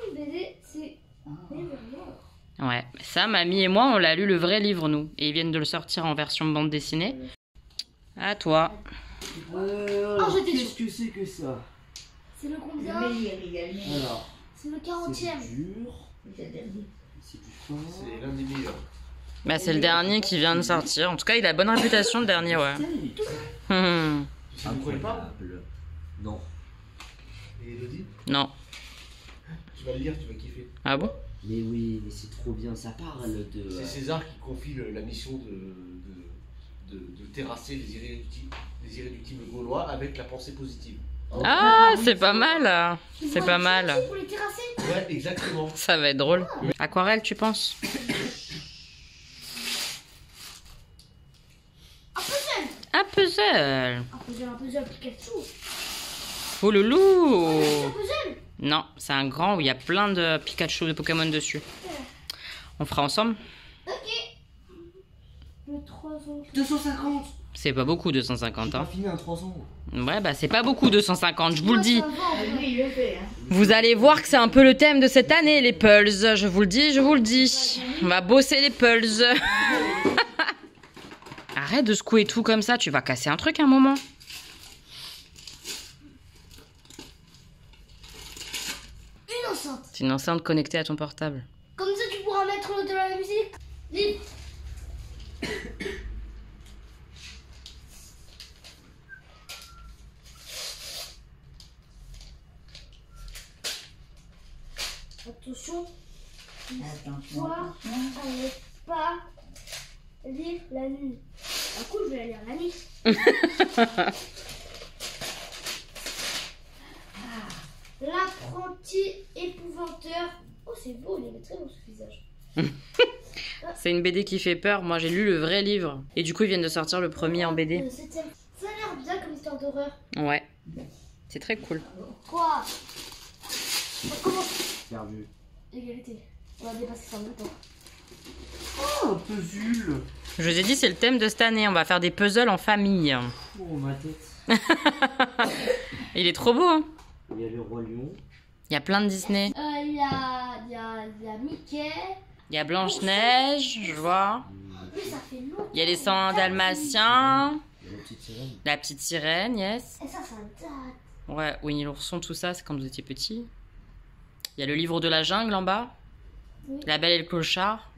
Une BD, c'est Nevermore. Ouais. Ça, mamie et moi, on l'a lu le vrai livre, nous. Et ils viennent de le sortir en version bande dessinée. À toi. Alors, j'étais qu'est-ce que c'est que ça? C'est le Le combien? meilleur également. Alors, C'est le c'est 40e. dur. C'est le dernier. C'est du fort. C'est l'un des meilleurs. Bah, c'est le dernier qui vient de sortir. En tout cas, il a bonne réputation, le dernier, ouais. Hum. Tu ne croyais pas? Incroyable. Non. Et Elodie, Non. tu vas le lire, tu vas kiffer. Ah bon? Mais oui, mais c'est trop bien. Ça parle de. C'est César qui confie la mission de terrasser les irréductibles gaulois avec la pensée positive. Ah, c'est pas mal. C'est pas mal. Pour les terrasser. Ouais, exactement. Ça va être drôle. Aquarelle, tu penses? Un puzzle. Un puzzle Pikachu. Oh loulou. Un puzzle. Non, c'est un grand où il y a plein de Pikachu de Pokémon dessus. On fera ensemble? Ok. Le 300. 250. C'est pas beaucoup, 250, J'ai pas hein. fini un 300. Ouais, bah c'est pas beaucoup 250, je vous le dis. Ah, lui, il le fait. Hein. Vous allez voir que c'est un peu le thème de cette année, les pulls. Je vous le dis, je vous le dis. On va bosser les pulls. Arrête de secouer tout comme ça, tu vas casser un truc à un moment. Une enceinte. C'est une enceinte connectée à ton portable. Comme ça, tu pourras mettre de la musique. Libre. Attention, Attention, toi, attention. à ne pas lire la nuit. Du coup, je vais la lire la nuit. L'apprenti épouvanteur. Oh, c'est beau, il est très beau ce visage. C'est une BD qui fait peur. Moi, j'ai lu le vrai livre. Et du coup, ils viennent de sortir le premier en BD. Ça a l'air bien comme histoire d'horreur. Ouais. C'est très cool. Quoi? On commence. Perdu. Égalité. On va dépasser ça en même temps. Oh, puzzle. Je vous ai dit, c'est le thème de cette année. On va faire des puzzles en famille. Oh, ma tête. Il est trop beau, hein. Il y a le roi lion. Il y a plein de Disney. Il y a Mickey. Il y a Blanche-Neige, je vois. Lui, ça fait longtemps. Il y a les 101 Dalmatiens. Il y a la petite sirène. La petite sirène, yes. Et ça date. Ouais, Winnie l'ourson, tout ça, c'est quand vous étiez petit. Il y a le livre de la jungle en bas. Oui. La Belle et le Clochard.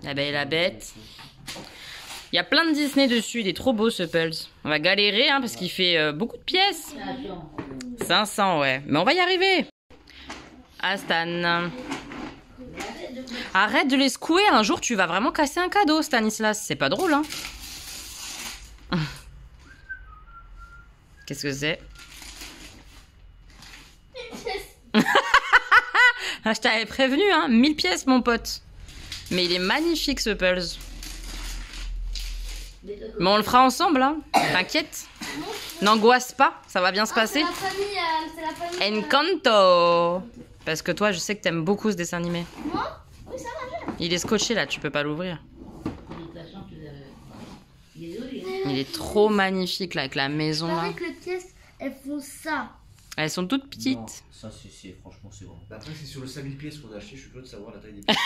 La Belle et la Bête. Il y a plein de Disney dessus, il est trop beau ce Pulse. On va galérer hein, parce qu'il fait beaucoup de pièces. Attention. 500, ouais. Mais on va y arriver. Ah, Stan. Arrête de les secouer, un jour tu vas vraiment casser un cadeau, Stanislas. C'est pas drôle, hein. Qu'est-ce que c'est? Ah, je t'avais prévenu, hein. 1000 pièces, mon pote. Mais il est magnifique, ce Pulse. Mais on le fera ensemble, hein. T'inquiète. N'angoisse pas, ça va bien se passer. C'est la famille. Encanto. Parce que toi, je sais que t'aimes beaucoup ce dessin animé. Moi? Oui, ça va bien. Il est scotché, là, tu peux pas l'ouvrir. De toute façon, désolé. Hein. Il est trop magnifique, là, avec la maison, Il là. paraît que les pièces, elles font ça. Elles sont toutes petites. Non, ça, franchement, c'est grand. Bah après, c'est sur le 5000 pièces qu'on a acheté, je suis curieux de savoir la taille des pièces.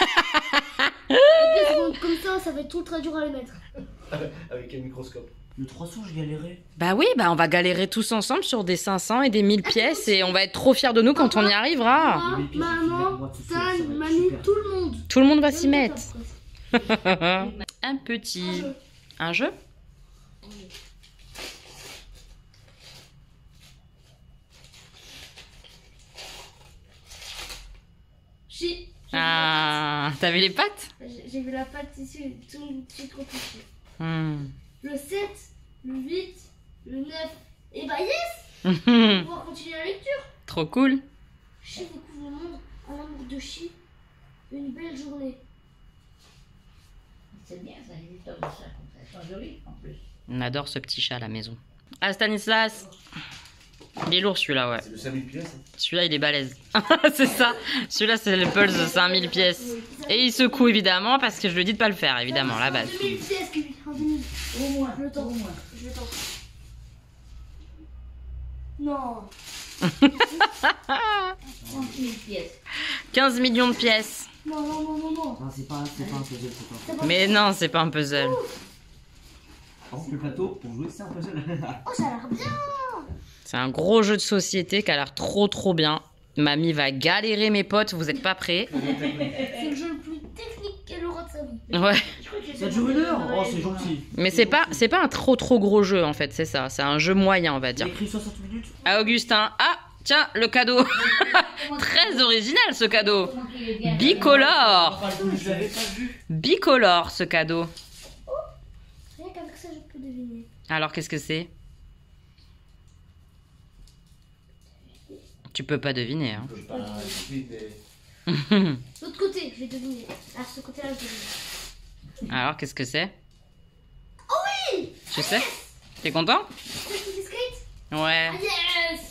Les pièces vont comme ça va être ultra dur à les mettre. Avec un microscope. Le 300, je galérais. Bah oui, bah on va galérer tous ensemble sur des 500 et des 1000 pièces et on va être trop fiers de nous quand on y arrivera. Moi, les pièces, il faut mettre maman, moi dessus, Stan, ça va être Manu, super. tout le monde. Tout le monde va s'y Même mettre. le top, Un petit... jeu. Un jeu? Ah, t'as vu les pattes? J'ai vu la patte ici, tout trop petit. Hmm. Le 7, le 8, le 9. Et bah yes! On va pouvoir continuer la lecture. Trop cool. Chi découvre le monde, un amour de Chi, une belle journée. C'est bien, ça, les histoires de ça, comme ça. Elles sont jolies, en plus. On adore ce petit chat à la maison. Ah, Stanislas. Il est lourd celui-là, ouais. C'est le 5000 pièces. Hein. Celui-là, il est balèze. C'est ça. Celui-là, c'est le Pulse de 5000 pièces. Et il secoue, évidemment, parce que je lui dis de pas le faire, évidemment, la base. 2000 pièces, lui. En 2000. Au moins, Je le tente. au moins. Je le tente. Non. 30 000 pièces. 15 millions de pièces. Non, non, non, non, non. Non, c'est pas un puzzle, c'est pas un Mais non, c'est pas un puzzle. Par contre, le plateau, pour jouer, c'est un puzzle. Oh, ça a l'air bien. C'est un gros jeu de société qui a l'air trop bien. Mamie va galérer, mes potes, vous êtes pas prêts? C'est le jeu le plus technique qu'elle aura de sa vie. Ouais. Ça dure 1 heure. Oh, c'est gentil. Mais c'est pas un trop gros jeu, en fait, c'est ça. C'est un jeu moyen, on va Il dire. écrit 60 minutes. Ah, Augustin. Ah, tiens, le cadeau. Très original, ce cadeau. Comment qu'il est bien. Bicolore. Je l'avais pas vu. Bicolore, ce cadeau. Rien qu'avec ça, je peux deviner. Alors, qu'est-ce que c'est? Tu peux pas deviner, hein. Je peux pas expliquer, mais L'autre côté, je vais deviner. Ah, ce côté-là, je vais deviner. Alors, qu'est-ce que c'est? Oh oui! Tu sais? T'es content? C'est qui fait skate? Ouais. Ah, yes!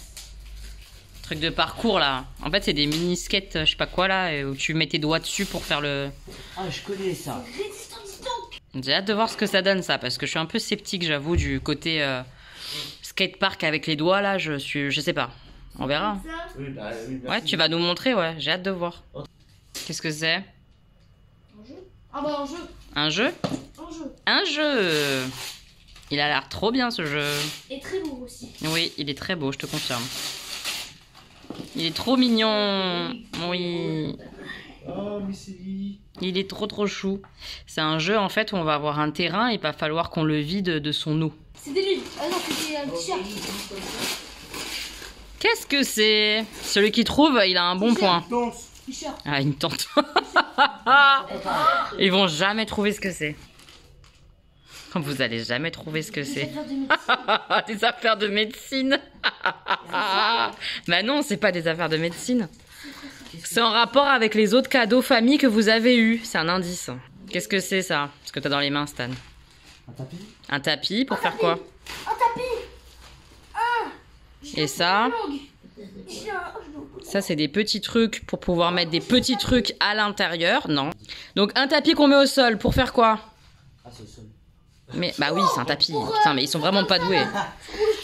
Truc de parcours, là. En fait, c'est des mini-skates, je sais pas quoi, là, où tu mets tes doigts dessus pour faire le... Ah, je connais ça. Résistant, distant. J'ai hâte de voir ce que ça donne ça, parce que je suis un peu sceptique, j'avoue, du côté skatepark avec les doigts là, je sais pas. On verra. Ça, Oui, bah, oui, merci. Ouais, tu vas nous montrer, ouais, j'ai hâte de voir. Qu'est-ce que c'est? un jeu. Ah bah un jeu. Un jeu? Un jeu. Un jeu! Il a l'air trop bien ce jeu. Et très lourd aussi. Oui, il est très beau, je te confirme. Il est trop mignon. Oui. Oh, Missy. Il est trop chou. C'est un jeu en fait où on va avoir un terrain et il va falloir qu'on le vide de son eau. C'est des livres. Ah non, c'était un t-shirt. Qu'est-ce que c'est? Celui qui trouve, il a un bon point. Danse. T-shirt. Ah, une tente. Ils vont jamais trouver ce que c'est. Vous allez jamais trouver ce que c'est. Des affaires de médecine. Bah non, c'est pas des affaires de médecine. C'est en rapport avec les autres cadeaux famille que vous avez eus. C'est un indice. Qu'est-ce que c'est ça? Ce que t'as dans les mains, Stan. Un tapis. Un tapis pour faire quoi? Un tapis. Et ça? Ça, c'est des petits trucs pour pouvoir mettre des petits trucs à l'intérieur. Non. Donc, un tapis qu'on met au sol pour faire quoi? Ah, c'est le seul. Mais bah oui, c'est un tapis. Putain, mais ils sont vraiment pas doués.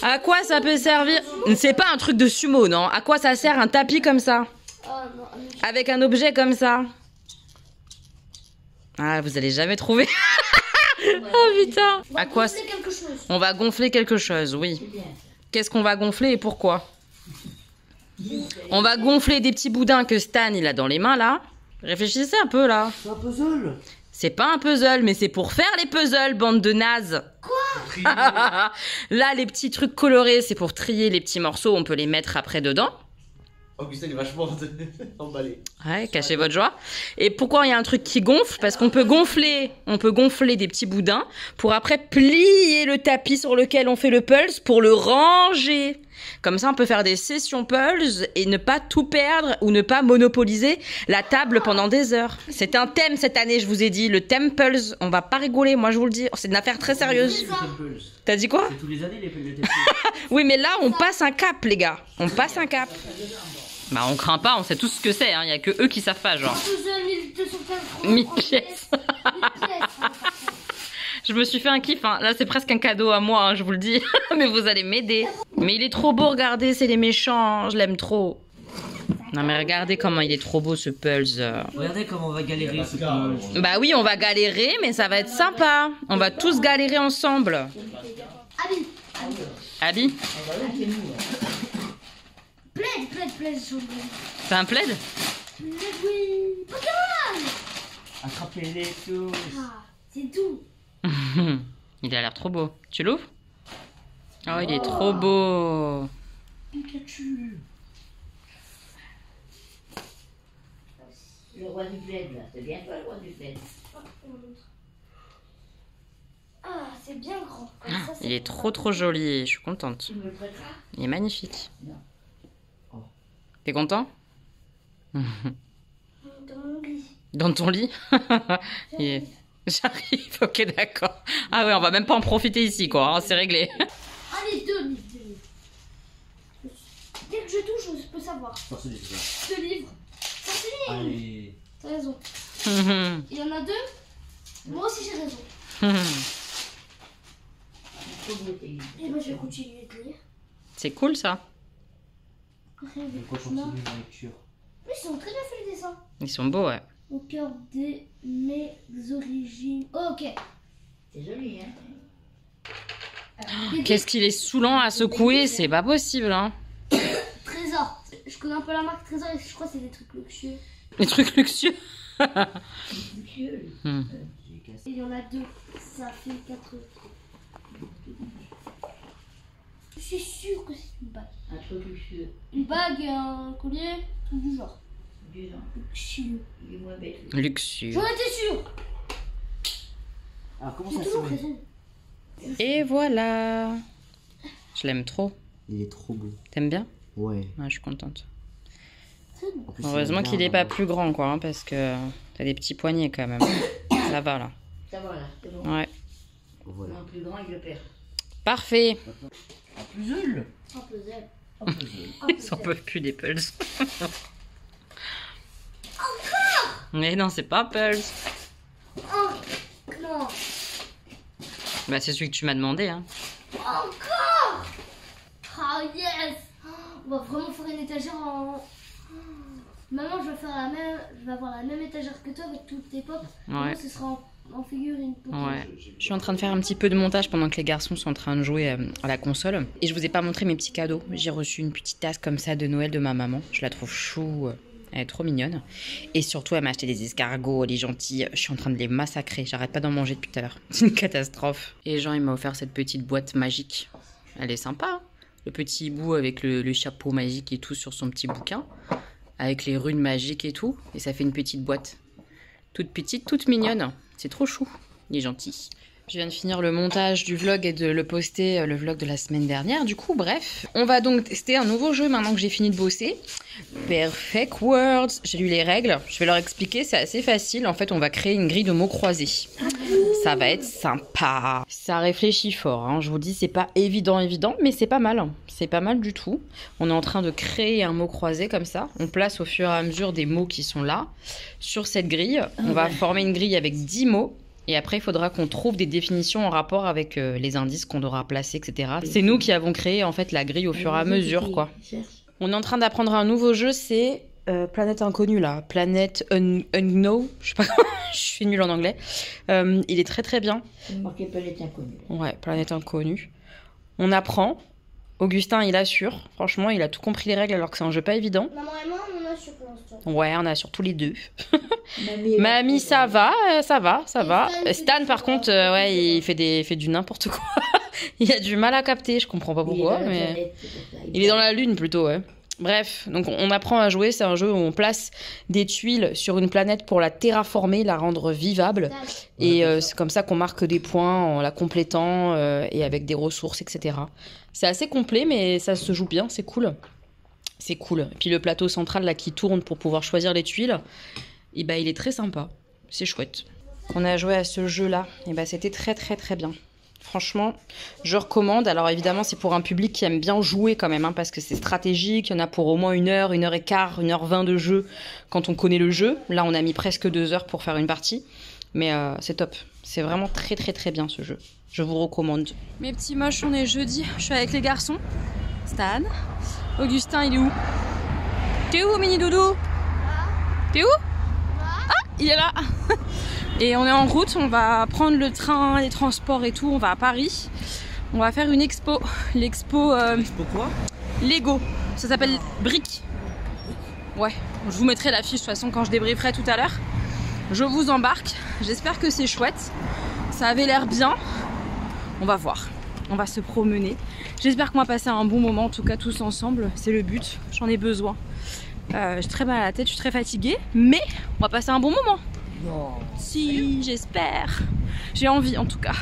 À quoi ça peut servir? C'est pas un truc de sumo, non? À quoi ça sert un tapis comme ça? Ah non. Avec un objet comme ça? Ah, vous allez jamais trouver. Oh putain. À quoi? C'est quelque chose. On va gonfler quelque chose, oui. Qu'est-ce qu'on va gonfler et pourquoi? On va gonfler des petits boudins que Stan il a dans les mains là. Réfléchissez un peu là. C'est un puzzle. C'est pas un puzzle, mais c'est pour faire les puzzles, bande de nazes. Trier. Là, les petits trucs colorés, c'est pour trier les petits morceaux. On peut les mettre après dedans. Augustin est vachement emballé. Ouais, cachez votre joie. Et pourquoi il y a un truc qui gonfle? Parce qu'on peut gonfler des petits boudins pour après plier le tapis sur lequel on fait le pulse pour le ranger. Comme ça, on peut faire des sessions pulse et ne pas tout perdre ou ne pas monopoliser la table pendant des heures. C'est un thème cette année, je vous ai dit, le thème pulse. On va pas rigoler, moi je vous le dis. C'est une affaire très sérieuse. T'as dit quoi? C'est tous les années les tapis. Oui, mais là, on passe un cap, les gars. On passe un cap. Bah, on craint pas, on sait tous ce que c'est. Il y a que eux qui savent pas, genre. Un puzzle, 1243. 1000 pièces. 1000 pièces. Je me suis fait un kiff, hein. Là c'est presque un cadeau à moi, hein, je vous le dis. Mais vous allez m'aider. Mais il est trop beau, regardez, c'est les méchants, hein. Je l'aime trop. Non mais regardez comment il est trop beau ce Pulse. Regardez comment on va galérer ce puzzle. Bah oui, on va galérer, mais ça va être sympa. On va tous galérer ensemble. Allez. Ali, Plaid, jaune. c'est un plaid? Plaid, oui. Pokémon. Attrapez-les tous. Ah, c'est tout. Il a l'air trop beau. Tu l'ouvres? Oh, il est trop beau. Pikachu. Le roi du plaid, là. C'est bien toi, le roi du plaid. Ah, c'est bien grand. Comme ça, c'est Il est trop joli, je suis contente. Tu me le prêteras? Il est magnifique. Non. Oh. T'es content? dans mon lit. Dans ton lit? Il est- J'arrive, ok d'accord. Ah ouais, on va même pas en profiter ici quoi, hein, c'est réglé. Allez, deux livres. Dès que je touche, je peux savoir. Non, c'est des- 2 livres. Ça c'est livre. Allez. T'as raison. Il y en a 2. Moi aussi j'ai raison. Faut goûter. Et ben je vais continuer de lire. C'est cool ça. Rêve et Donc on cauchemar. continue la lecture. Mais ils sont très bien faits les dessins. Ils sont beaux, ouais. Au cœur de mes origines. Oh, ok. C'est joli, hein? Qu'est-ce qu'il est saoulant à secouer, c'est pas possible, hein. Trésor. Je connais un peu la marque Trésor et je crois que c'est des trucs luxueux. Les trucs luxueux. Luxueux. J'ai cassé. Et il y en a 2. Ça fait 4. Je suis sûre que c'est une bague. Un truc luxueux. Une bague, un collier, tout du genre. Du genre. Luxueux. Il est moins bête. Luxueux. J'en étais sûre. Alors comment J'ai ça toujours se met? raison. Et voilà. Je l'aime trop. Il est trop beau. T'aimes bien? Ouais. Ouais, je suis contente. C'est bon. En plus, Heureusement il a qu'il bien est pas vraiment. plus grand, quoi, hein, parce que t'as des petits poignets quand même. Ça va là. Ça va, là. C'est bon. Ouais. Voilà. Non, plus grand, il le perd. Parfait. Un puzzle. Un puzzle. Un puzzle. Ils en peuvent plus des Pulse. Mais non, c'est pas Pulse. Oh, non. Bah c'est celui que tu m'as demandé hein. Encore. Oh yes. On va vraiment faire une étagère en... Maman, je vais avoir la même étagère que toi avec toutes tes pop. Ouais. Ce sera en figurine. Ouais. Je suis en train de faire un petit peu de montage pendant que les garçons sont en train de jouer à la console. Et je vous ai pas montré mes petits cadeaux. J'ai reçu une petite tasse comme ça de Noël de ma maman. Je la trouve chou. Elle est trop mignonne. Et surtout, elle m'a acheté des escargots, elle est gentille. Je suis en train de les massacrer. J'arrête pas d'en manger depuis tout à l'heure. C'est une catastrophe. Et Jean, il m'a offert cette petite boîte magique. Elle est sympa. Hein, le petit hibou avec le chapeau magique et tout sur son petit bouquin. Avec les runes magiques et tout. Et ça fait une petite boîte. Toute petite, toute mignonne. C'est trop chou. Il est gentil. Je viens de finir le montage du vlog et de le poster, le vlog de la semaine dernière. Du coup, bref, on va donc tester un nouveau jeu maintenant que j'ai fini de bosser. Perfect Words. J'ai lu les règles. Je vais leur expliquer, c'est assez facile. En fait, on va créer une grille de mots croisés. Ça va être sympa. Ça réfléchit fort, hein. Je vous dis, c'est pas évident, mais c'est pas mal. C'est pas mal du tout. On est en train de créer un mot croisé comme ça. On place au fur et à mesure des mots qui sont là sur cette grille. On va former une grille avec 10 mots. Et après, il faudra qu'on trouve des définitions en rapport avec les indices qu'on aura placés, etc. C'est nous qui avons créé en fait la grille au fur et à mesure, quoi. On est en train d'apprendre un nouveau jeu, c'est Planète Inconnue, là. Planète Unknown. Je sais pas comment, je suis nulle en anglais. Il est très très bien. C'est marqué Planète Inconnue. Ouais, Planète Inconnue. On apprend. Augustin, il assure. Franchement, il a tout compris les règles alors que c'est un jeu pas évident. Maman et moi, on a sur l'instant. Ouais, on a surtout les deux. Mamie, ça va. Stan, Stan, par contre, ouais, il fait du n'importe quoi. Il a du mal à capter, je comprends pas pourquoi, mais il est dans la lune plutôt, ouais. Bref, donc on apprend à jouer, c'est un jeu où on place des tuiles sur une planète pour la terraformer, la rendre vivable. Et c'est comme ça qu'on marque des points en la complétant et avec des ressources, etc. C'est assez complet, mais ça se joue bien, c'est cool. C'est cool. Et puis le plateau central là qui tourne pour pouvoir choisir les tuiles, et bah, il est très sympa. C'est chouette. On a joué à ce jeu-là, et bah, c'était très très très bien. Franchement, je recommande. Alors évidemment, c'est pour un public qui aime bien jouer quand même, hein, parce que c'est stratégique. Il y en a pour au moins 1 heure, 1 heure et quart, 1h20 de jeu quand on connaît le jeu. Là, on a mis presque 2 heures pour faire une partie. Mais c'est top. C'est vraiment très très très bien ce jeu. Je vous recommande. Mes petits moches, on est jeudi. Je suis avec les garçons. Stan. Augustin, il est où? T'es où, mini doudou? T'es où? Ah, il est là. Et on est en route, on va prendre le train, les transports et tout, on va à Paris. On va faire une expo. L'expo Expo quoi? Lego. Ça s'appelle Brick. Ouais, je vous mettrai l'affiche de toute façon quand je débrieferai tout à l'heure. Je vous embarque, j'espère que c'est chouette. Ça avait l'air bien. On va voir, on va se promener. J'espère qu'on va passer un bon moment, en tout cas tous ensemble. C'est le but, j'en ai besoin. J'ai très mal à la tête, je suis très fatiguée. Mais on va passer un bon moment. Non. Si, j'espère. J'ai envie en tout cas.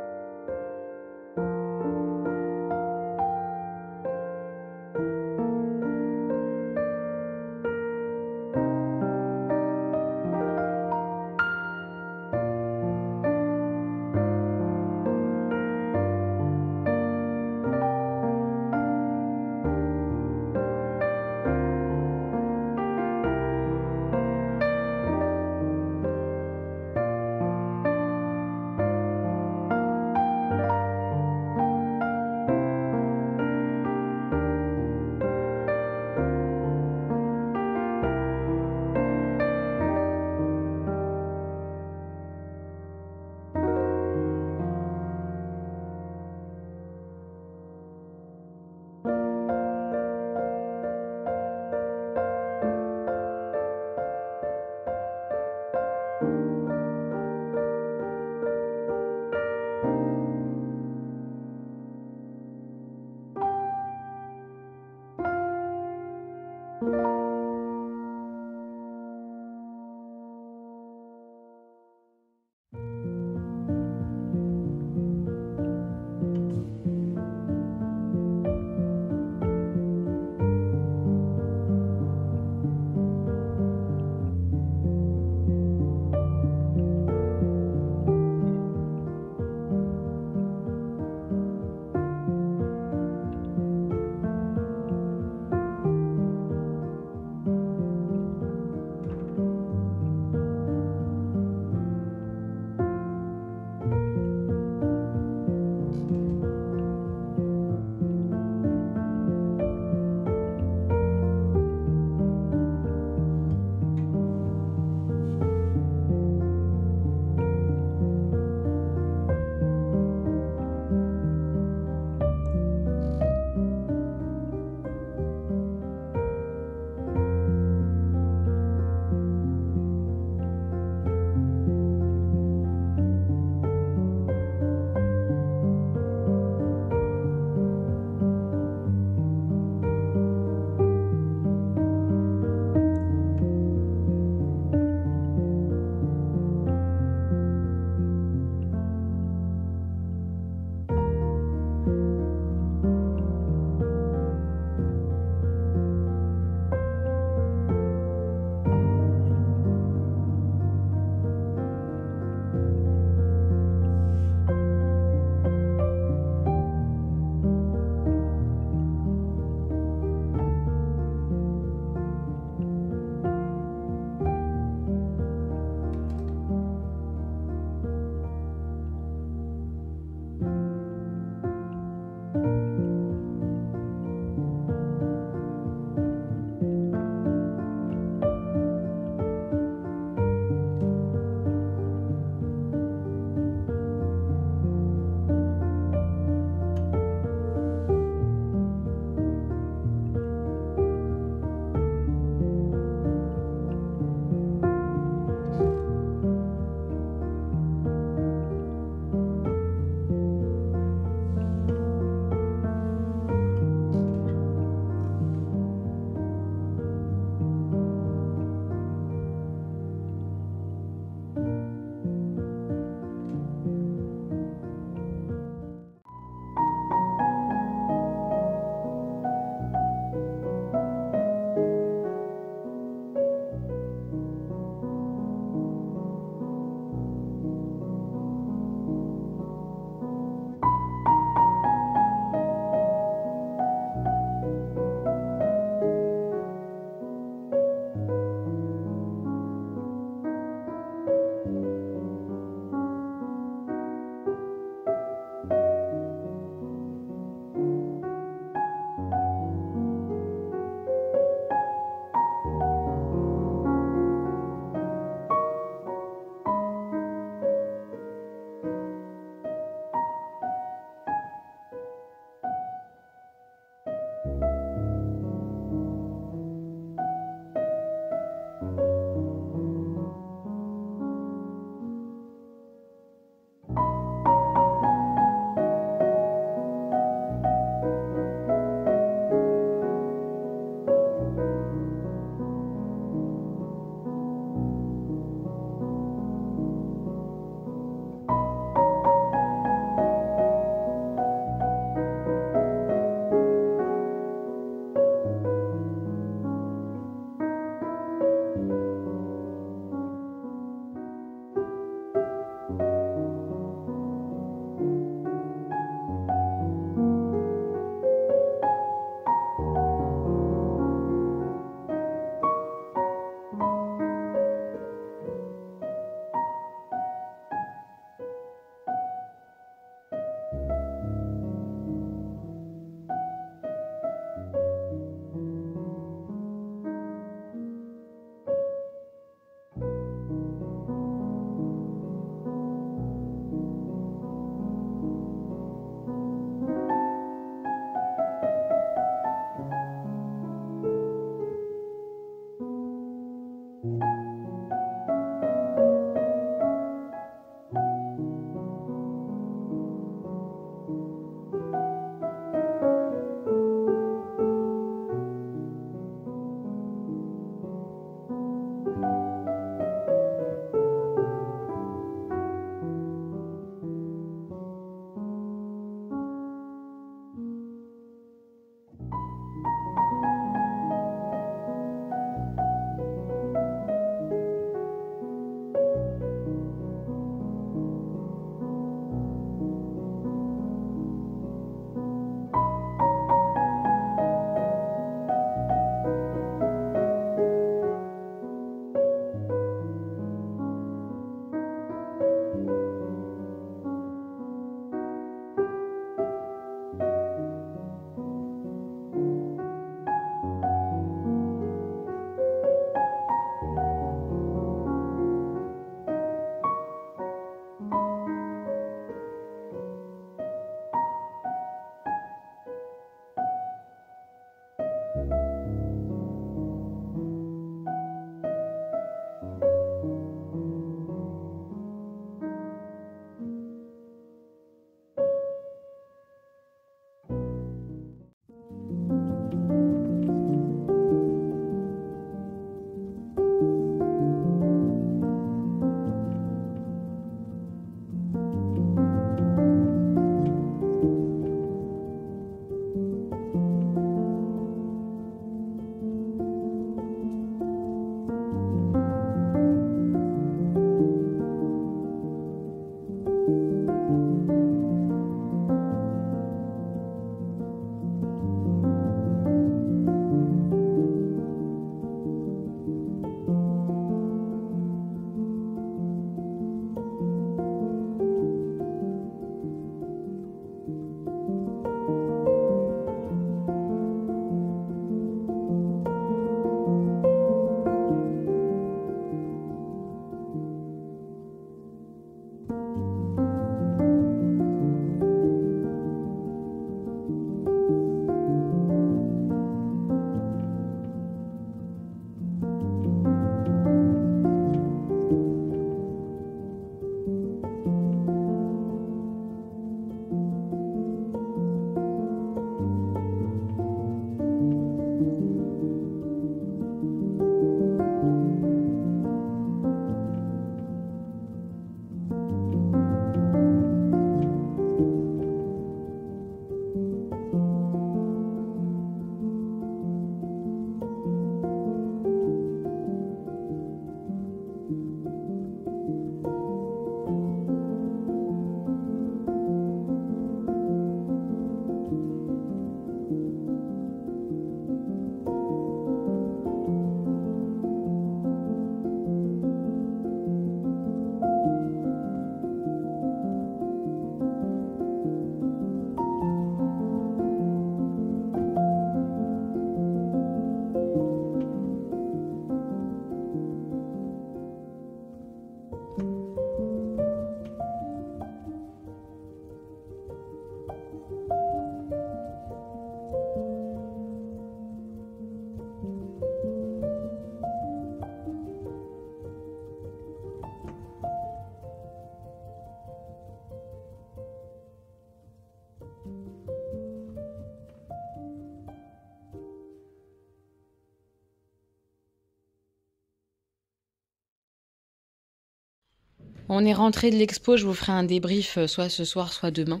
On est rentré de l'expo, je vous ferai un débrief soit ce soir, soit demain.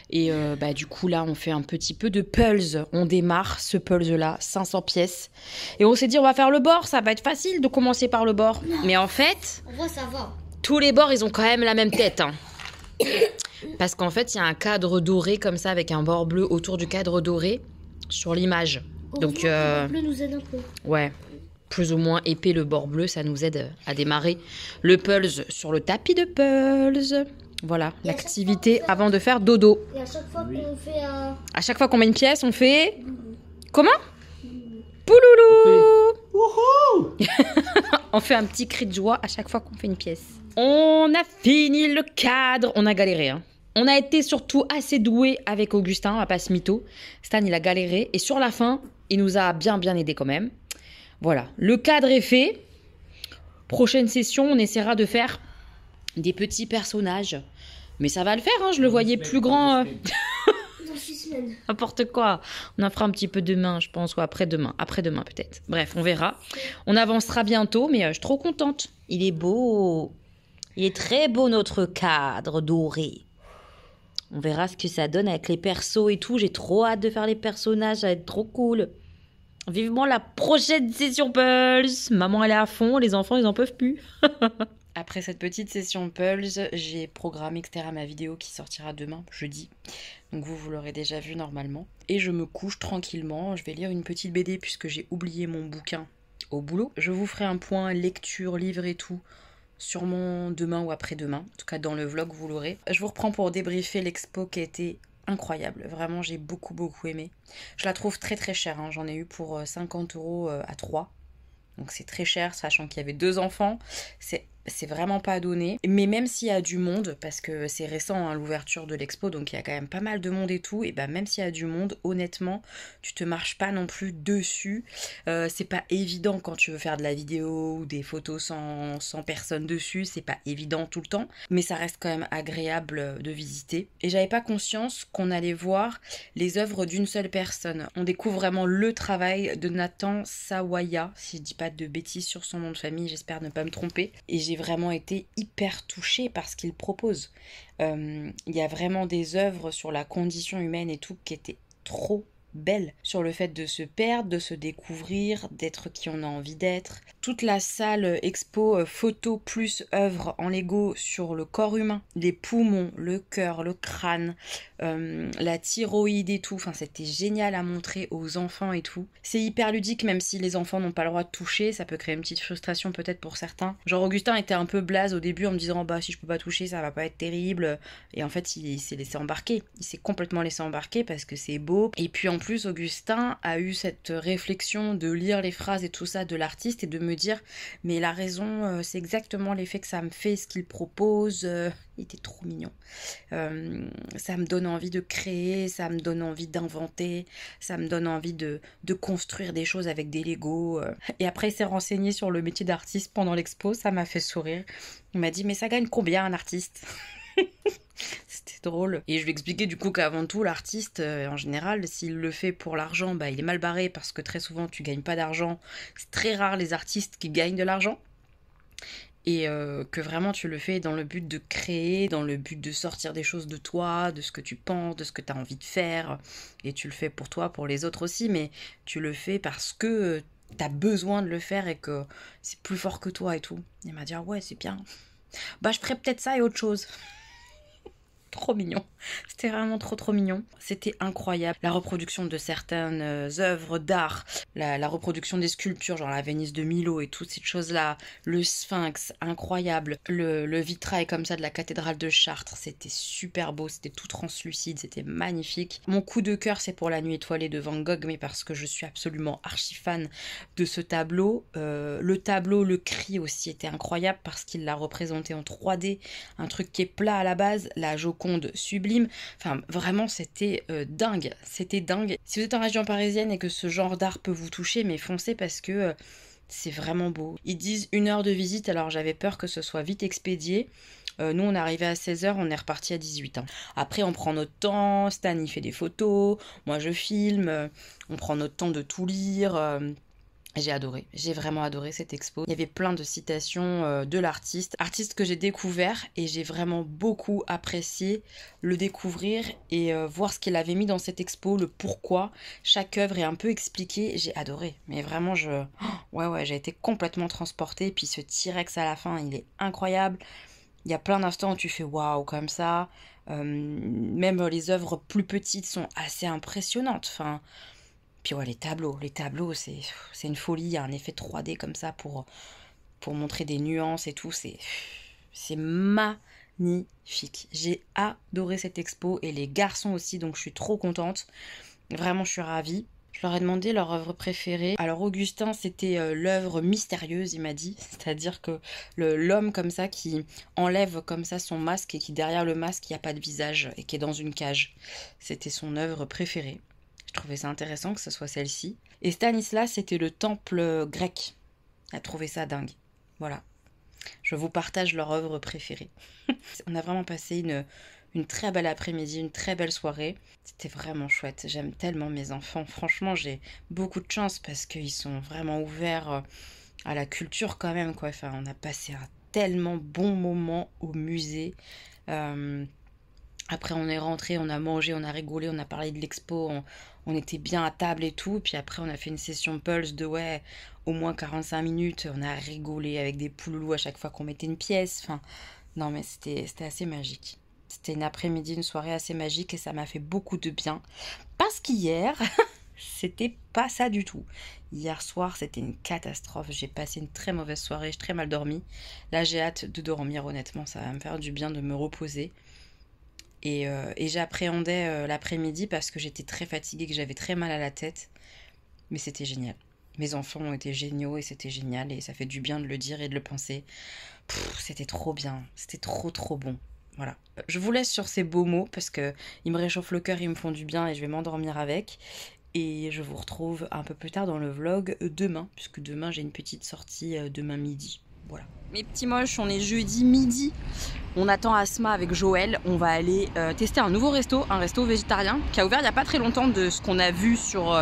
Et du coup, là, on fait un petit peu de pulse. On démarre ce pulse-là, 500 pièces. Et on s'est dit, on va faire le bord, ça va être facile de commencer par le bord. Mais en fait, En vrai, ça va. tous les bords, ils ont quand même la même tête. Hein. Parce qu'en fait, il y a un cadre doré comme ça, avec un bord bleu autour du cadre doré sur l'image. Donc, Le bleu nous aide un peu. ouais, plus ou moins épais le bord bleu, ça nous aide à démarrer le pulse sur le tapis de pulse. Voilà, l'activité avant de faire dodo. Et à chaque fois qu'on fait un... À chaque fois qu'on met une pièce, on fait... Comment? Pouloulou. On fait un petit cri de joie à chaque fois qu'on fait une pièce. On a fini le cadre. On a galéré, hein. On a été surtout assez doués avec Augustin, on va pas se mytho. Stan, il a galéré. Et sur la fin, il nous a bien aidé quand même. Voilà, le cadre est fait. Prochaine session, on essaiera de faire des petits personnages. Mais ça va le faire, hein, je le voyais plus grand. Dans 6 semaines. N'importe quoi. On en fera un petit peu demain, je pense, ou après-demain. Après-demain, peut-être. Bref, on verra. On avancera bientôt, mais je suis trop contente. Il est beau. Il est très beau, notre cadre doré. On verra ce que ça donne avec les persos et tout. J'ai trop hâte de faire les personnages, ça va être trop cool. Vivement la prochaine session Pulse. Maman, elle est à fond, les enfants, ils en peuvent plus. Après cette petite session Pulse, j'ai programmé, etc. ma vidéo qui sortira demain, jeudi. Donc vous l'aurez déjà vu normalement. Et je me couche tranquillement. Je vais lire une petite BD puisque j'ai oublié mon bouquin au boulot. Je vous ferai un point lecture, livre et tout. Sûrement demain ou après-demain. En tout cas, dans le vlog, vous l'aurez. Je vous reprends pour débriefer l'expo qui a été incroyable. Vraiment, j'ai beaucoup aimé. Je la trouve très chère. Hein. J'en ai eu pour 50 € à 3. Donc c'est très cher, sachant qu'il y avait 2 enfants. C'est vraiment pas donné. Mais même s'il y a du monde, parce que c'est récent hein, l'ouverture de l'expo, donc il y a quand même pas mal de monde et tout, et même s'il y a du monde, honnêtement, tu te marches pas non plus dessus. C'est pas évident quand tu veux faire de la vidéo ou des photos sans personne dessus, c'est pas évident tout le temps, mais ça reste quand même agréable de visiter. Et j'avais pas conscience qu'on allait voir les œuvres d'une seule personne. On découvre vraiment le travail de Nathan Sawaya, si je dis pas de bêtises sur son nom de famille, j'espère ne pas me tromper. Et j'ai vraiment été hyper touchée par ce qu'il propose. Il y a vraiment des œuvres sur la condition humaine et tout qui étaient trop belle sur le fait de se perdre, de se découvrir, d'être qui on a envie d'être. Toute la salle expo photo plus œuvre en Lego sur le corps humain, les poumons, le cœur, le crâne, la thyroïde et tout. Enfin, c'était génial à montrer aux enfants et tout. C'est hyper ludique, même si les enfants n'ont pas le droit de toucher, ça peut créer une petite frustration peut-être pour certains. Genre Augustin était un peu blaze au début en me disant bah si je peux pas toucher ça va pas être terrible. Et en fait il s'est laissé embarquer. Il s'est complètement laissé embarquer parce que c'est beau. Et puis en plus Augustin a eu cette réflexion de lire les phrases et tout ça de l'artiste et de me dire mais la raison c'est exactement l'effet que ça me fait ce qu'il propose. Il était trop mignon. Ça me donne envie de créer, ça me donne envie d'inventer, ça me donne envie de construire des choses avec des Lego. Et après il s'est renseigné sur le métier d'artiste pendant l'expo, ça m'a fait sourire. Il m'a dit mais ça gagne combien un artiste? C'était drôle. Et je lui expliquais du coup qu'avant tout, l'artiste, en général, s'il le fait pour l'argent, il est mal barré parce que très souvent tu gagnes pas d'argent. C'est très rare les artistes qui gagnent de l'argent. Et que vraiment tu le fais dans le but de créer, dans le but de sortir des choses de toi, de ce que tu penses, de ce que tu as envie de faire. Et tu le fais pour toi, pour les autres aussi, mais tu le fais parce que tu as besoin de le faire et que c'est plus fort que toi et tout. Il m'a dit ah ouais c'est bien. Je ferais peut-être ça et autre chose. Trop mignon. C'était vraiment trop mignon. C'était incroyable. La reproduction de certaines œuvres d'art, la reproduction des sculptures, genre la Vénus de Milo et toutes ces choses-là, le Sphinx, incroyable. Le vitrail comme ça de la cathédrale de Chartres, c'était super beau, c'était tout translucide, c'était magnifique. Mon coup de cœur, c'est pour La Nuit étoilée de Van Gogh, mais parce que je suis absolument archi fan de ce tableau. Le tableau, le cri aussi était incroyable parce qu'il l'a représenté en 3D, un truc qui est plat à la base, la Joconde sublime, enfin vraiment c'était dingue, c'était dingue. Si vous êtes en région parisienne et que ce genre d'art peut vous toucher, mais foncez parce que c'est vraiment beau. Ils disent 1 heure de visite, alors j'avais peur que ce soit vite expédié. Nous on est arrivé à 16h, on est reparti à 18h. Après on prend notre temps, Stan il fait des photos, moi je filme, on prend notre temps de tout lire. J'ai adoré, j'ai vraiment adoré cette expo. Il y avait plein de citations de l'artiste, artiste que j'ai découvert et j'ai vraiment beaucoup apprécié le découvrir et voir ce qu'il avait mis dans cette expo, le pourquoi. Chaque œuvre est un peu expliquée, j'ai adoré. Mais vraiment, ouais, j'ai été complètement transportée. Et puis ce T-Rex à la fin, il est incroyable. Il y a plein d'instants où tu fais waouh comme ça. Même les œuvres plus petites sont assez impressionnantes. Enfin... Puis ouais, les tableaux, c'est une folie, il y a un effet 3D comme ça pour montrer des nuances et tout, c'est magnifique. J'ai adoré cette expo et les garçons aussi, donc je suis trop contente. Vraiment, je suis ravie. Je leur ai demandé leur œuvre préférée. Alors Augustin, c'était l'œuvre mystérieuse, il m'a dit. C'est-à-dire que l'homme comme ça qui enlève comme ça son masque et qui derrière le masque, il n'y a pas de visage et qui est dans une cage. C'était son œuvre préférée. Je trouvais ça intéressant que ce soit celle-ci. Et Stanislas, c'était le temple grec. Elle a trouvé ça dingue. Voilà. Je vous partage leur œuvre préférée. On a vraiment passé une très belle après-midi, une très belle soirée. C'était vraiment chouette. J'aime tellement mes enfants. Franchement, j'ai beaucoup de chance parce qu'ils sont vraiment ouverts à la culture quand même, quoi. Enfin, on a passé un tellement bon moment au musée. Après, on est rentré, on a mangé, on a rigolé, on a parlé de l'expo, on était bien à table et tout. Puis après, on a fait une session Pulse de, au moins 45 minutes. On a rigolé avec des pouloulous à chaque fois qu'on mettait une pièce. Enfin, non, mais c'était assez magique. C'était une après-midi, une soirée assez magique et ça m'a fait beaucoup de bien. Parce qu'hier, c'était pas ça du tout. Hier soir, c'était une catastrophe. J'ai passé une très mauvaise soirée, j'ai très mal dormi. Là, j'ai hâte de dormir, honnêtement. Ça va me faire du bien de me reposer. Et j'appréhendais l'après-midi parce que j'étais très fatiguée, que j'avais très mal à la tête. Mais c'était génial. Mes enfants ont été géniaux et c'était génial. Et ça fait du bien de le dire et de le penser. C'était trop bien. C'était trop bon. Voilà. Je vous laisse sur ces beaux mots parce qu'ils me réchauffent le cœur, ils me font du bien et je vais m'endormir avec. Et je vous retrouve un peu plus tard dans le vlog demain. Puisque demain, j'ai une petite sortie demain midi. Voilà. Mes petits moches, on est jeudi midi. On attend Asma avec Joël. On va aller tester un nouveau resto, un resto végétarien qui a ouvert il n'y a pas très longtemps de ce qu'on a vu sur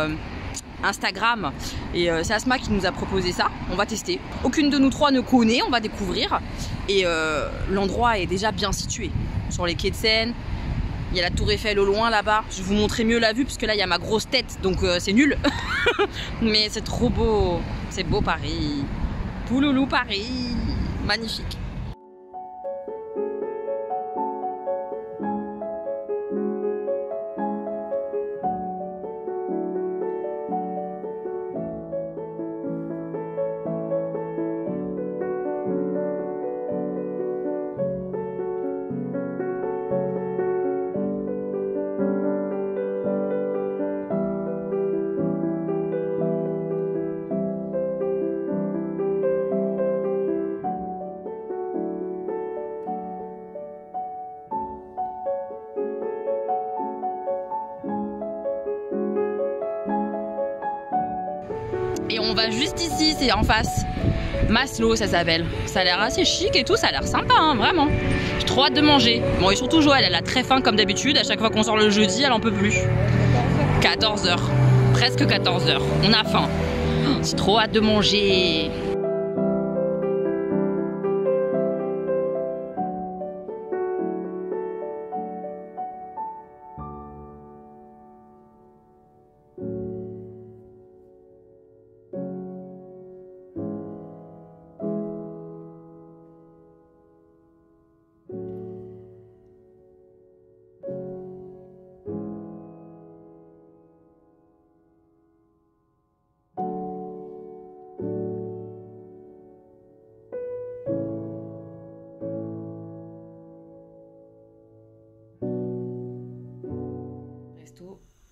Instagram. Et c'est Asma qui nous a proposé ça. On va tester. Aucune de nous trois ne connaît, on va découvrir. Et l'endroit est déjà bien situé. Sur les quais de Seine. Il y a la tour Eiffel au loin là-bas. Je vais vous montrer mieux la vue parce que là il y a ma grosse tête. Donc c'est nul. Mais c'est trop beau. C'est beau Paris. Pouloulou Paris. Magnifique. Et on va juste ici, c'est en face. Maslow, ça s'appelle. Ça a l'air assez chic et tout, ça a l'air sympa, hein, vraiment. J'ai trop hâte de manger. Bon, et surtout Joël, elle a très faim comme d'habitude. À chaque fois qu'on sort le jeudi, elle en peut plus. 14h. Presque 14h. On a faim. J'ai trop hâte de manger.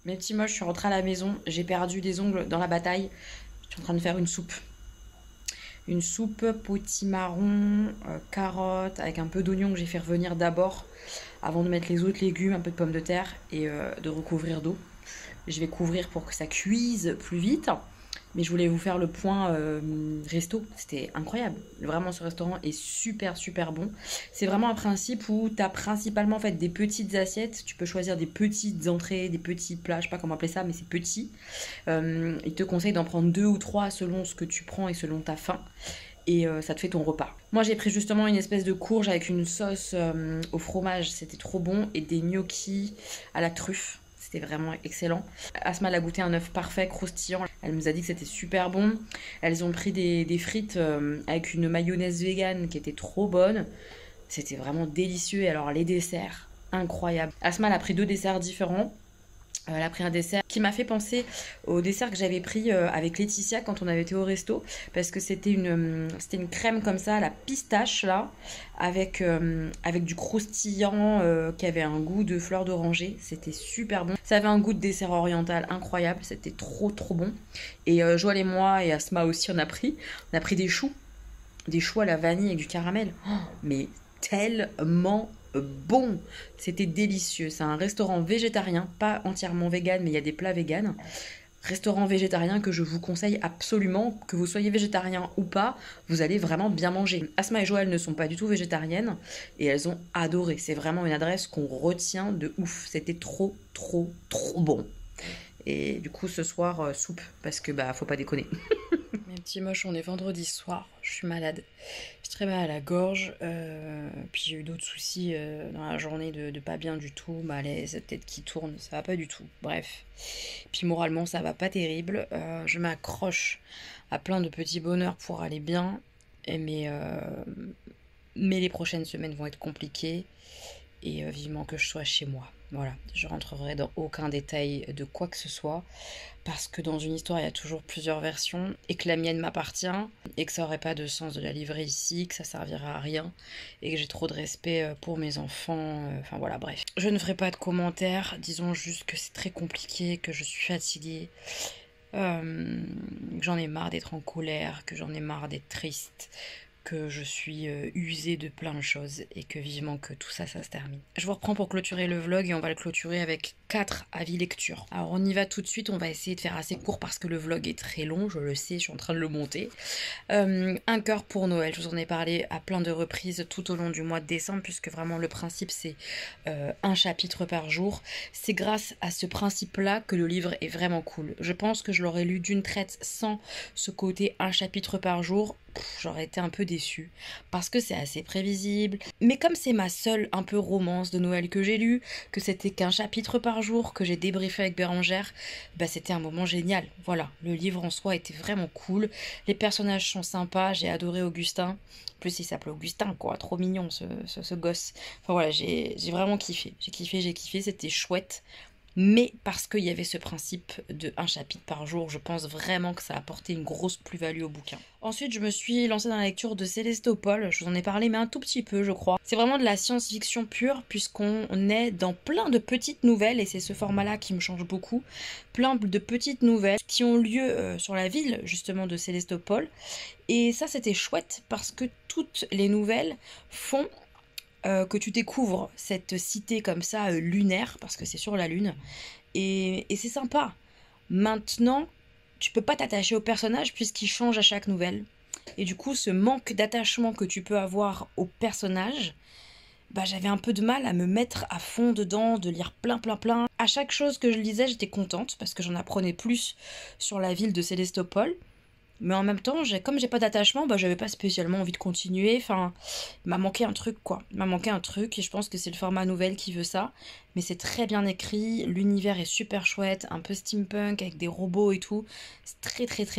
Mes petits moches, je suis rentrée à la maison, j'ai perdu des ongles dans la bataille. Je suis en train de faire une soupe. Une soupe potimarron, carottes, avec un peu d'oignon que j'ai fait revenir d'abord, avant de mettre les autres légumes, un peu de pommes de terre et de recouvrir d'eau. Je vais couvrir pour que ça cuise plus vite. Mais je voulais vous faire le point resto, c'était incroyable. Vraiment, ce restaurant est super super bon. C'est vraiment un principe où tu as principalement en fait des petites assiettes. Tu peux choisir des petites entrées, des petits plats, je sais pas comment appeler ça, mais c'est petit. Il te conseille d'en prendre 2 ou 3 selon ce que tu prends et selon ta faim. Et ça te fait ton repas. Moi j'ai pris justement une espèce de courge avec une sauce au fromage, c'était trop bon, et des gnocchis à la truffe. C'était vraiment excellent. Asma elle a goûté un œuf parfait, croustillant. Elle nous a dit que c'était super bon. Elles ont pris des frites avec une mayonnaise végane qui était trop bonne. C'était vraiment délicieux. Et alors les desserts, incroyables. Asma elle a pris 2 desserts différents. Elle a pris un dessert qui m'a fait penser au dessert que j'avais pris avec Laetitia quand on avait été au resto, parce que c'était une crème comme ça, la pistache là, avec du croustillant qui avait un goût de fleur d'oranger. C'était super bon. Ça avait un goût de dessert oriental incroyable, c'était trop trop bon. Et Joël et moi et Asma aussi on a pris des choux à la vanille avec du caramel. Oh, mais tellement bon, c'était délicieux. C'est un restaurant végétarien, pas entièrement vegan, mais il y a des plats véganes. Restaurant végétarien que je vous conseille absolument, que vous soyez végétarien ou pas, vous allez vraiment bien manger. Asma et Joël ne sont pas du tout végétariennes et elles ont adoré. C'est vraiment une adresse qu'on retient de ouf. C'était trop trop trop bon. Et du coup ce soir soupe, parce que faut pas déconner. Mes petits moches, on est vendredi soir, je suis malade. J'ai très mal à la gorge, puis j'ai eu d'autres soucis dans la journée de pas bien du tout, malaise, tête qui tourne, ça va pas du tout, bref. Puis moralement ça va pas terrible, je m'accroche à plein de petits bonheurs pour aller bien, mais les prochaines semaines vont être compliquées, et vivement que je sois chez moi. Voilà, je rentrerai dans aucun détail de quoi que ce soit, parce que dans une histoire il y a toujours plusieurs versions, et que la mienne m'appartient, et que ça aurait pas de sens de la livrer ici, que ça servira à rien, et que j'ai trop de respect pour mes enfants, enfin voilà, bref. Je ne ferai pas de commentaires, disons juste que c'est très compliqué, que je suis fatiguée, que j'en ai marre d'être en colère, que j'en ai marre d'être triste, que je suis usée de plein de choses et que vivement que tout ça se termine. Je vous reprends pour clôturer le vlog et on va le clôturer avec 4 avis lecture. Alors on y va tout de suite, on va essayer de faire assez court parce que le vlog est très long, je le sais, je suis en train de le monter. Un cœur pour Noël, je vous en ai parlé à plein de reprises tout au long du mois de décembre, puisque vraiment le principe c'est un chapitre par jour. C'est grâce à ce principe-là que le livre est vraiment cool. Je pense que je l'aurais lu d'une traite sans ce côté un chapitre par jour. J'aurais été un peu déçue parce que c'est assez prévisible, mais comme c'est ma seule un peu romance de Noël que j'ai lue, que c'était qu'un chapitre par jour, que j'ai débriefé avec Bérangère, c'était un moment génial. Voilà, le livre en soi était vraiment cool, les personnages sont sympas, j'ai adoré Augustin, en plus il s'appelait Augustin quoi, trop mignon ce gosse. Enfin voilà, j'ai vraiment kiffé, j'ai kiffé, c'était chouette. Mais parce qu'il y avait ce principe de un chapitre par jour, je pense vraiment que ça a apporté une grosse plus-value au bouquin. Ensuite, je me suis lancée dans la lecture de Célestopol, je vous en ai parlé mais un tout petit peu je crois. C'est vraiment de la science-fiction pure puisqu'on est dans plein de petites nouvelles et c'est ce format-là qui me change beaucoup. Plein de petites nouvelles qui ont lieu sur la ville justement de Célestopol. Et ça c'était chouette parce que toutes les nouvelles font que tu découvres cette cité comme ça lunaire, parce que c'est sur la lune, et c'est sympa. Maintenant, tu peux pas t'attacher au personnage puisqu'il change à chaque nouvelle. Et du coup, ce manque d'attachement que tu peux avoir au personnage, j'avais un peu de mal à me mettre à fond dedans, de lire plein. À chaque chose que je lisais, j'étais contente parce que j'en apprenais plus sur la ville de Célestopol. Mais en même temps, comme j'ai pas d'attachement, j'avais pas spécialement envie de continuer. Enfin, il m'a manqué un truc quoi. Il m'a manqué un truc et je pense que c'est le format nouvelle qui veut ça. Mais c'est très bien écrit, l'univers est super chouette, un peu steampunk avec des robots et tout. C'est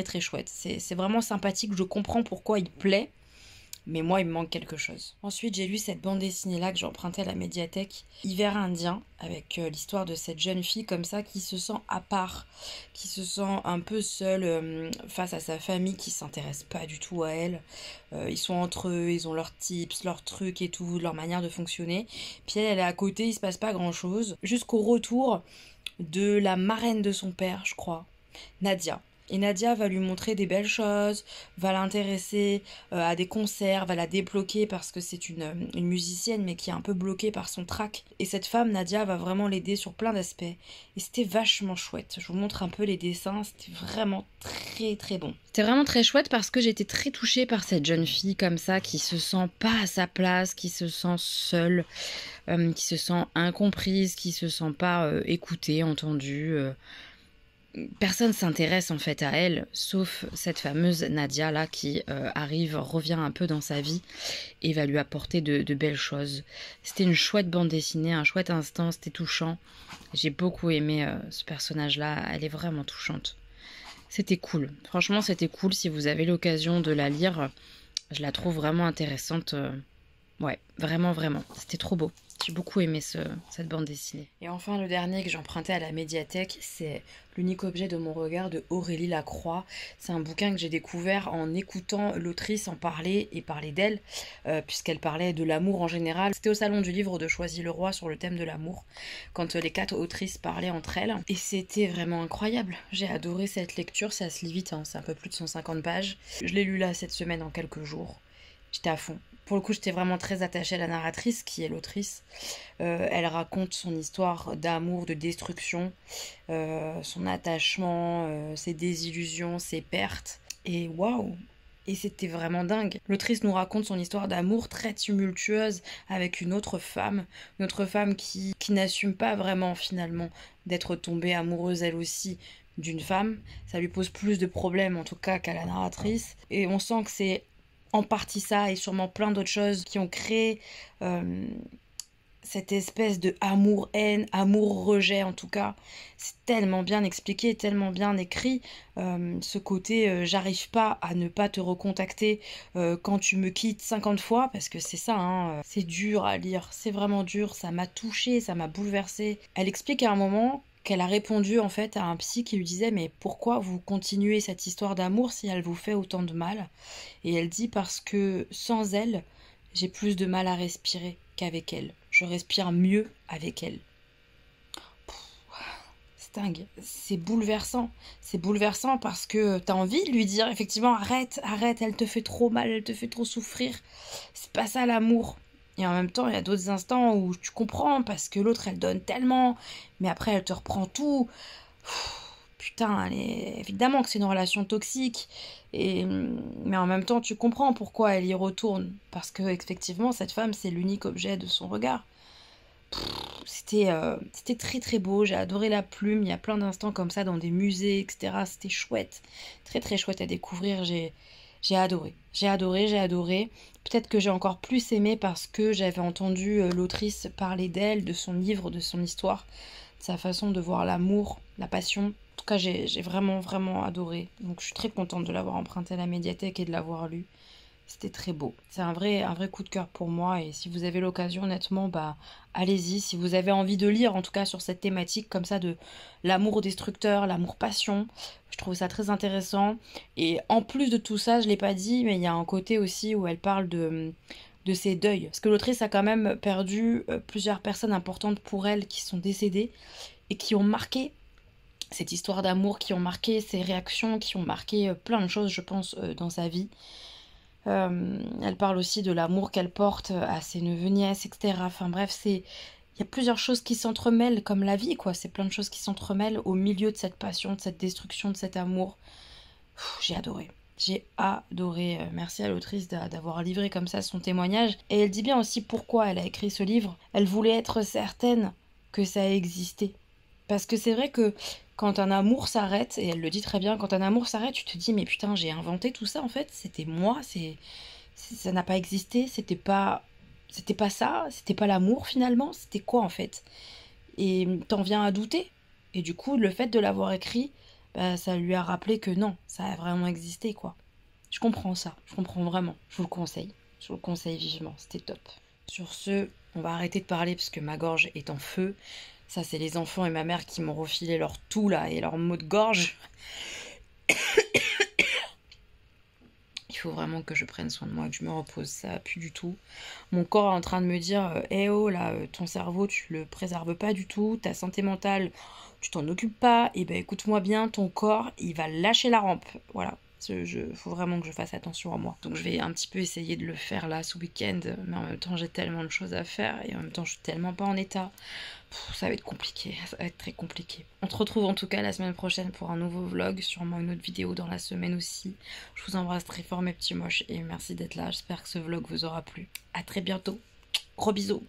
très chouette. C'est vraiment sympathique, je comprends pourquoi il plaît. Mais moi, il me manque quelque chose. Ensuite, j'ai lu cette bande dessinée-là que j'ai empruntée à la médiathèque, Hiver indien, avec l'histoire de cette jeune fille comme ça qui se sent à part, qui se sent un peu seule face à sa famille qui s'intéresse pas du tout à elle. Ils sont entre eux, ils ont leurs tips, leurs trucs et tout, leur manière de fonctionner. Puis elle est à côté, il se passe pas grand-chose. Jusqu'au retour de la marraine de son père, je crois, Nadia. Et Nadia va lui montrer des belles choses, va l'intéresser à des concerts, va la débloquer parce que c'est une musicienne mais qui est un peu bloquée par son trac. Et cette femme, Nadia, va vraiment l'aider sur plein d'aspects. Et c'était vachement chouette. Je vous montre un peu les dessins, c'était vraiment très très bon. C'était vraiment très chouette parce que j'étais très touchée par cette jeune fille comme ça qui se sent pas à sa place, qui se sent seule, qui se sent incomprise, qui se sent pas écoutée, entendue. Personne s'intéresse en fait à elle, sauf cette fameuse Nadia là qui revient un peu dans sa vie et va lui apporter de belles choses. C'était une chouette bande dessinée, un chouette instant, c'était touchant. J'ai beaucoup aimé ce personnage-là, elle est vraiment touchante. C'était cool, franchement c'était cool, si vous avez l'occasion de la lire, je la trouve vraiment intéressante. Ouais, vraiment, vraiment, c'était trop beau. J'ai beaucoup aimé cette bande dessinée. Et enfin, le dernier que j'empruntais à la médiathèque, c'est L'unique objet de mon regard de Aurélie Lacroix. C'est un bouquin que j'ai découvert en écoutant l'autrice en parler et parler d'elle, puisqu'elle parlait de l'amour en général. C'était au salon du livre de Choisy-le-Roi sur le thème de l'amour, quand les 4 autrices parlaient entre elles. Et c'était vraiment incroyable. J'ai adoré cette lecture, ça se lit vite, hein, c'est un peu plus de 150 pages. Je l'ai lu là cette semaine en quelques jours. J'étais à fond. Pour le coup, j'étais vraiment très attachée à la narratrice, qui est l'autrice. Elle raconte son histoire d'amour, de destruction, son attachement, ses désillusions, ses pertes. Et waouh! Et c'était vraiment dingue. L'autrice nous raconte son histoire d'amour très tumultueuse avec une autre femme qui n'assume pas vraiment finalement d'être tombée amoureuse elle aussi d'une femme. Ça lui pose plus de problèmes en tout cas qu'à la narratrice. Et on sent que c'est en partie ça et sûrement plein d'autres choses qui ont créé cette espèce de amour-haine, amour-rejet en tout cas. C'est tellement bien expliqué, tellement bien écrit. Ce côté j'arrive pas à ne pas te recontacter quand tu me quittes 50 fois, parce que c'est ça, hein, c'est dur à lire, c'est vraiment dur, ça m'a touchée, ça m'a bouleversée. Elle explique à un moment qu'elle a répondu en fait à un psy qui lui disait mais pourquoi vous continuez cette histoire d'amour si elle vous fait autant de mal? Et elle dit parce que sans elle, j'ai plus de mal à respirer qu'avec elle. Je respire mieux avec elle. C'est dingue, c'est bouleversant. C'est bouleversant parce que t'as envie de lui dire effectivement arrête, elle te fait trop mal, elle te fait trop souffrir. C'est pas ça l'amour. Et en même temps, il y a d'autres instants où tu comprends parce que l'autre, elle donne tellement, mais après, elle te reprend tout. Putain, évidemment que c'est une relation toxique. Mais en même temps, tu comprends pourquoi elle y retourne. Parce que effectivement, cette femme, c'est l'unique objet de son regard. C'était très très beau. J'ai adoré la plume. Il y a plein d'instants comme ça dans des musées, etc. C'était chouette. Très très chouette à découvrir. J'ai adoré. Peut-être que j'ai encore plus aimé parce que j'avais entendu l'autrice parler d'elle, de son livre, de son histoire, de sa façon de voir l'amour, la passion. En tout cas, j'ai vraiment, vraiment adoré. Donc je suis très contente de l'avoir emprunté à la médiathèque et de l'avoir lu. C'était très beau. C'est un vrai coup de cœur pour moi. Et si vous avez l'occasion, honnêtement, allez-y. Si vous avez envie de lire, en tout cas, sur cette thématique comme ça de l'amour destructeur, l'amour passion, je trouve ça très intéressant. Et en plus de tout ça, je ne l'ai pas dit, mais il y a un côté aussi où elle parle de ses deuils. Parce que l'autrice a quand même perdu plusieurs personnes importantes pour elle qui sont décédées et qui ont marqué cette histoire d'amour, qui ont marqué ses réactions, qui ont marqué plein de choses, je pense, dans sa vie. Elle parle aussi de l'amour qu'elle porte à ses neveux-nièces, etc. Enfin bref, il y a plusieurs choses qui s'entremêlent comme la vie, quoi. C'est plein de choses qui s'entremêlent au milieu de cette passion, de cette destruction, de cet amour. J'ai adoré. Merci à l'autrice d'avoir livré comme ça son témoignage. Et elle dit bien aussi pourquoi elle a écrit ce livre. Elle voulait être certaine que ça existait. Parce que c'est vrai que quand un amour s'arrête, et elle le dit très bien, quand un amour s'arrête, tu te dis mais putain, j'ai inventé tout ça en fait, c'était moi, ça n'a pas existé, c'était pas ça, c'était pas l'amour finalement, c'était quoi en fait? Et t'en viens à douter. Et du coup, le fait de l'avoir écrit, ça lui a rappelé que non, ça a vraiment existé quoi. Je comprends ça, je comprends vraiment, je vous le conseille vivement, c'était top. Sur ce, on va arrêter de parler parce que ma gorge est en feu. Ça, c'est les enfants et ma mère qui m'ont refilé leur tout là et leur mot de gorge. Il faut vraiment que je prenne soin de moi, que je me repose, ça va plus du tout. Mon corps est en train de me dire eh oh là, ton cerveau tu le préserves pas du tout, ta santé mentale tu t'en occupes pas, et ben écoute-moi bien, ton corps il va lâcher la rampe, voilà. Faut vraiment que je fasse attention à moi. Donc je vais un petit peu essayer de le faire là ce week-end, mais en même temps j'ai tellement de choses à faire et en même temps je suis tellement pas en état. Ça va être compliqué, ça va être très compliqué. On se retrouve en tout cas la semaine prochaine pour un nouveau vlog, sûrement une autre vidéo dans la semaine aussi. Je vous embrasse très fort mes petits moches et merci d'être là, j'espère que ce vlog vous aura plu. À très bientôt, gros bisous.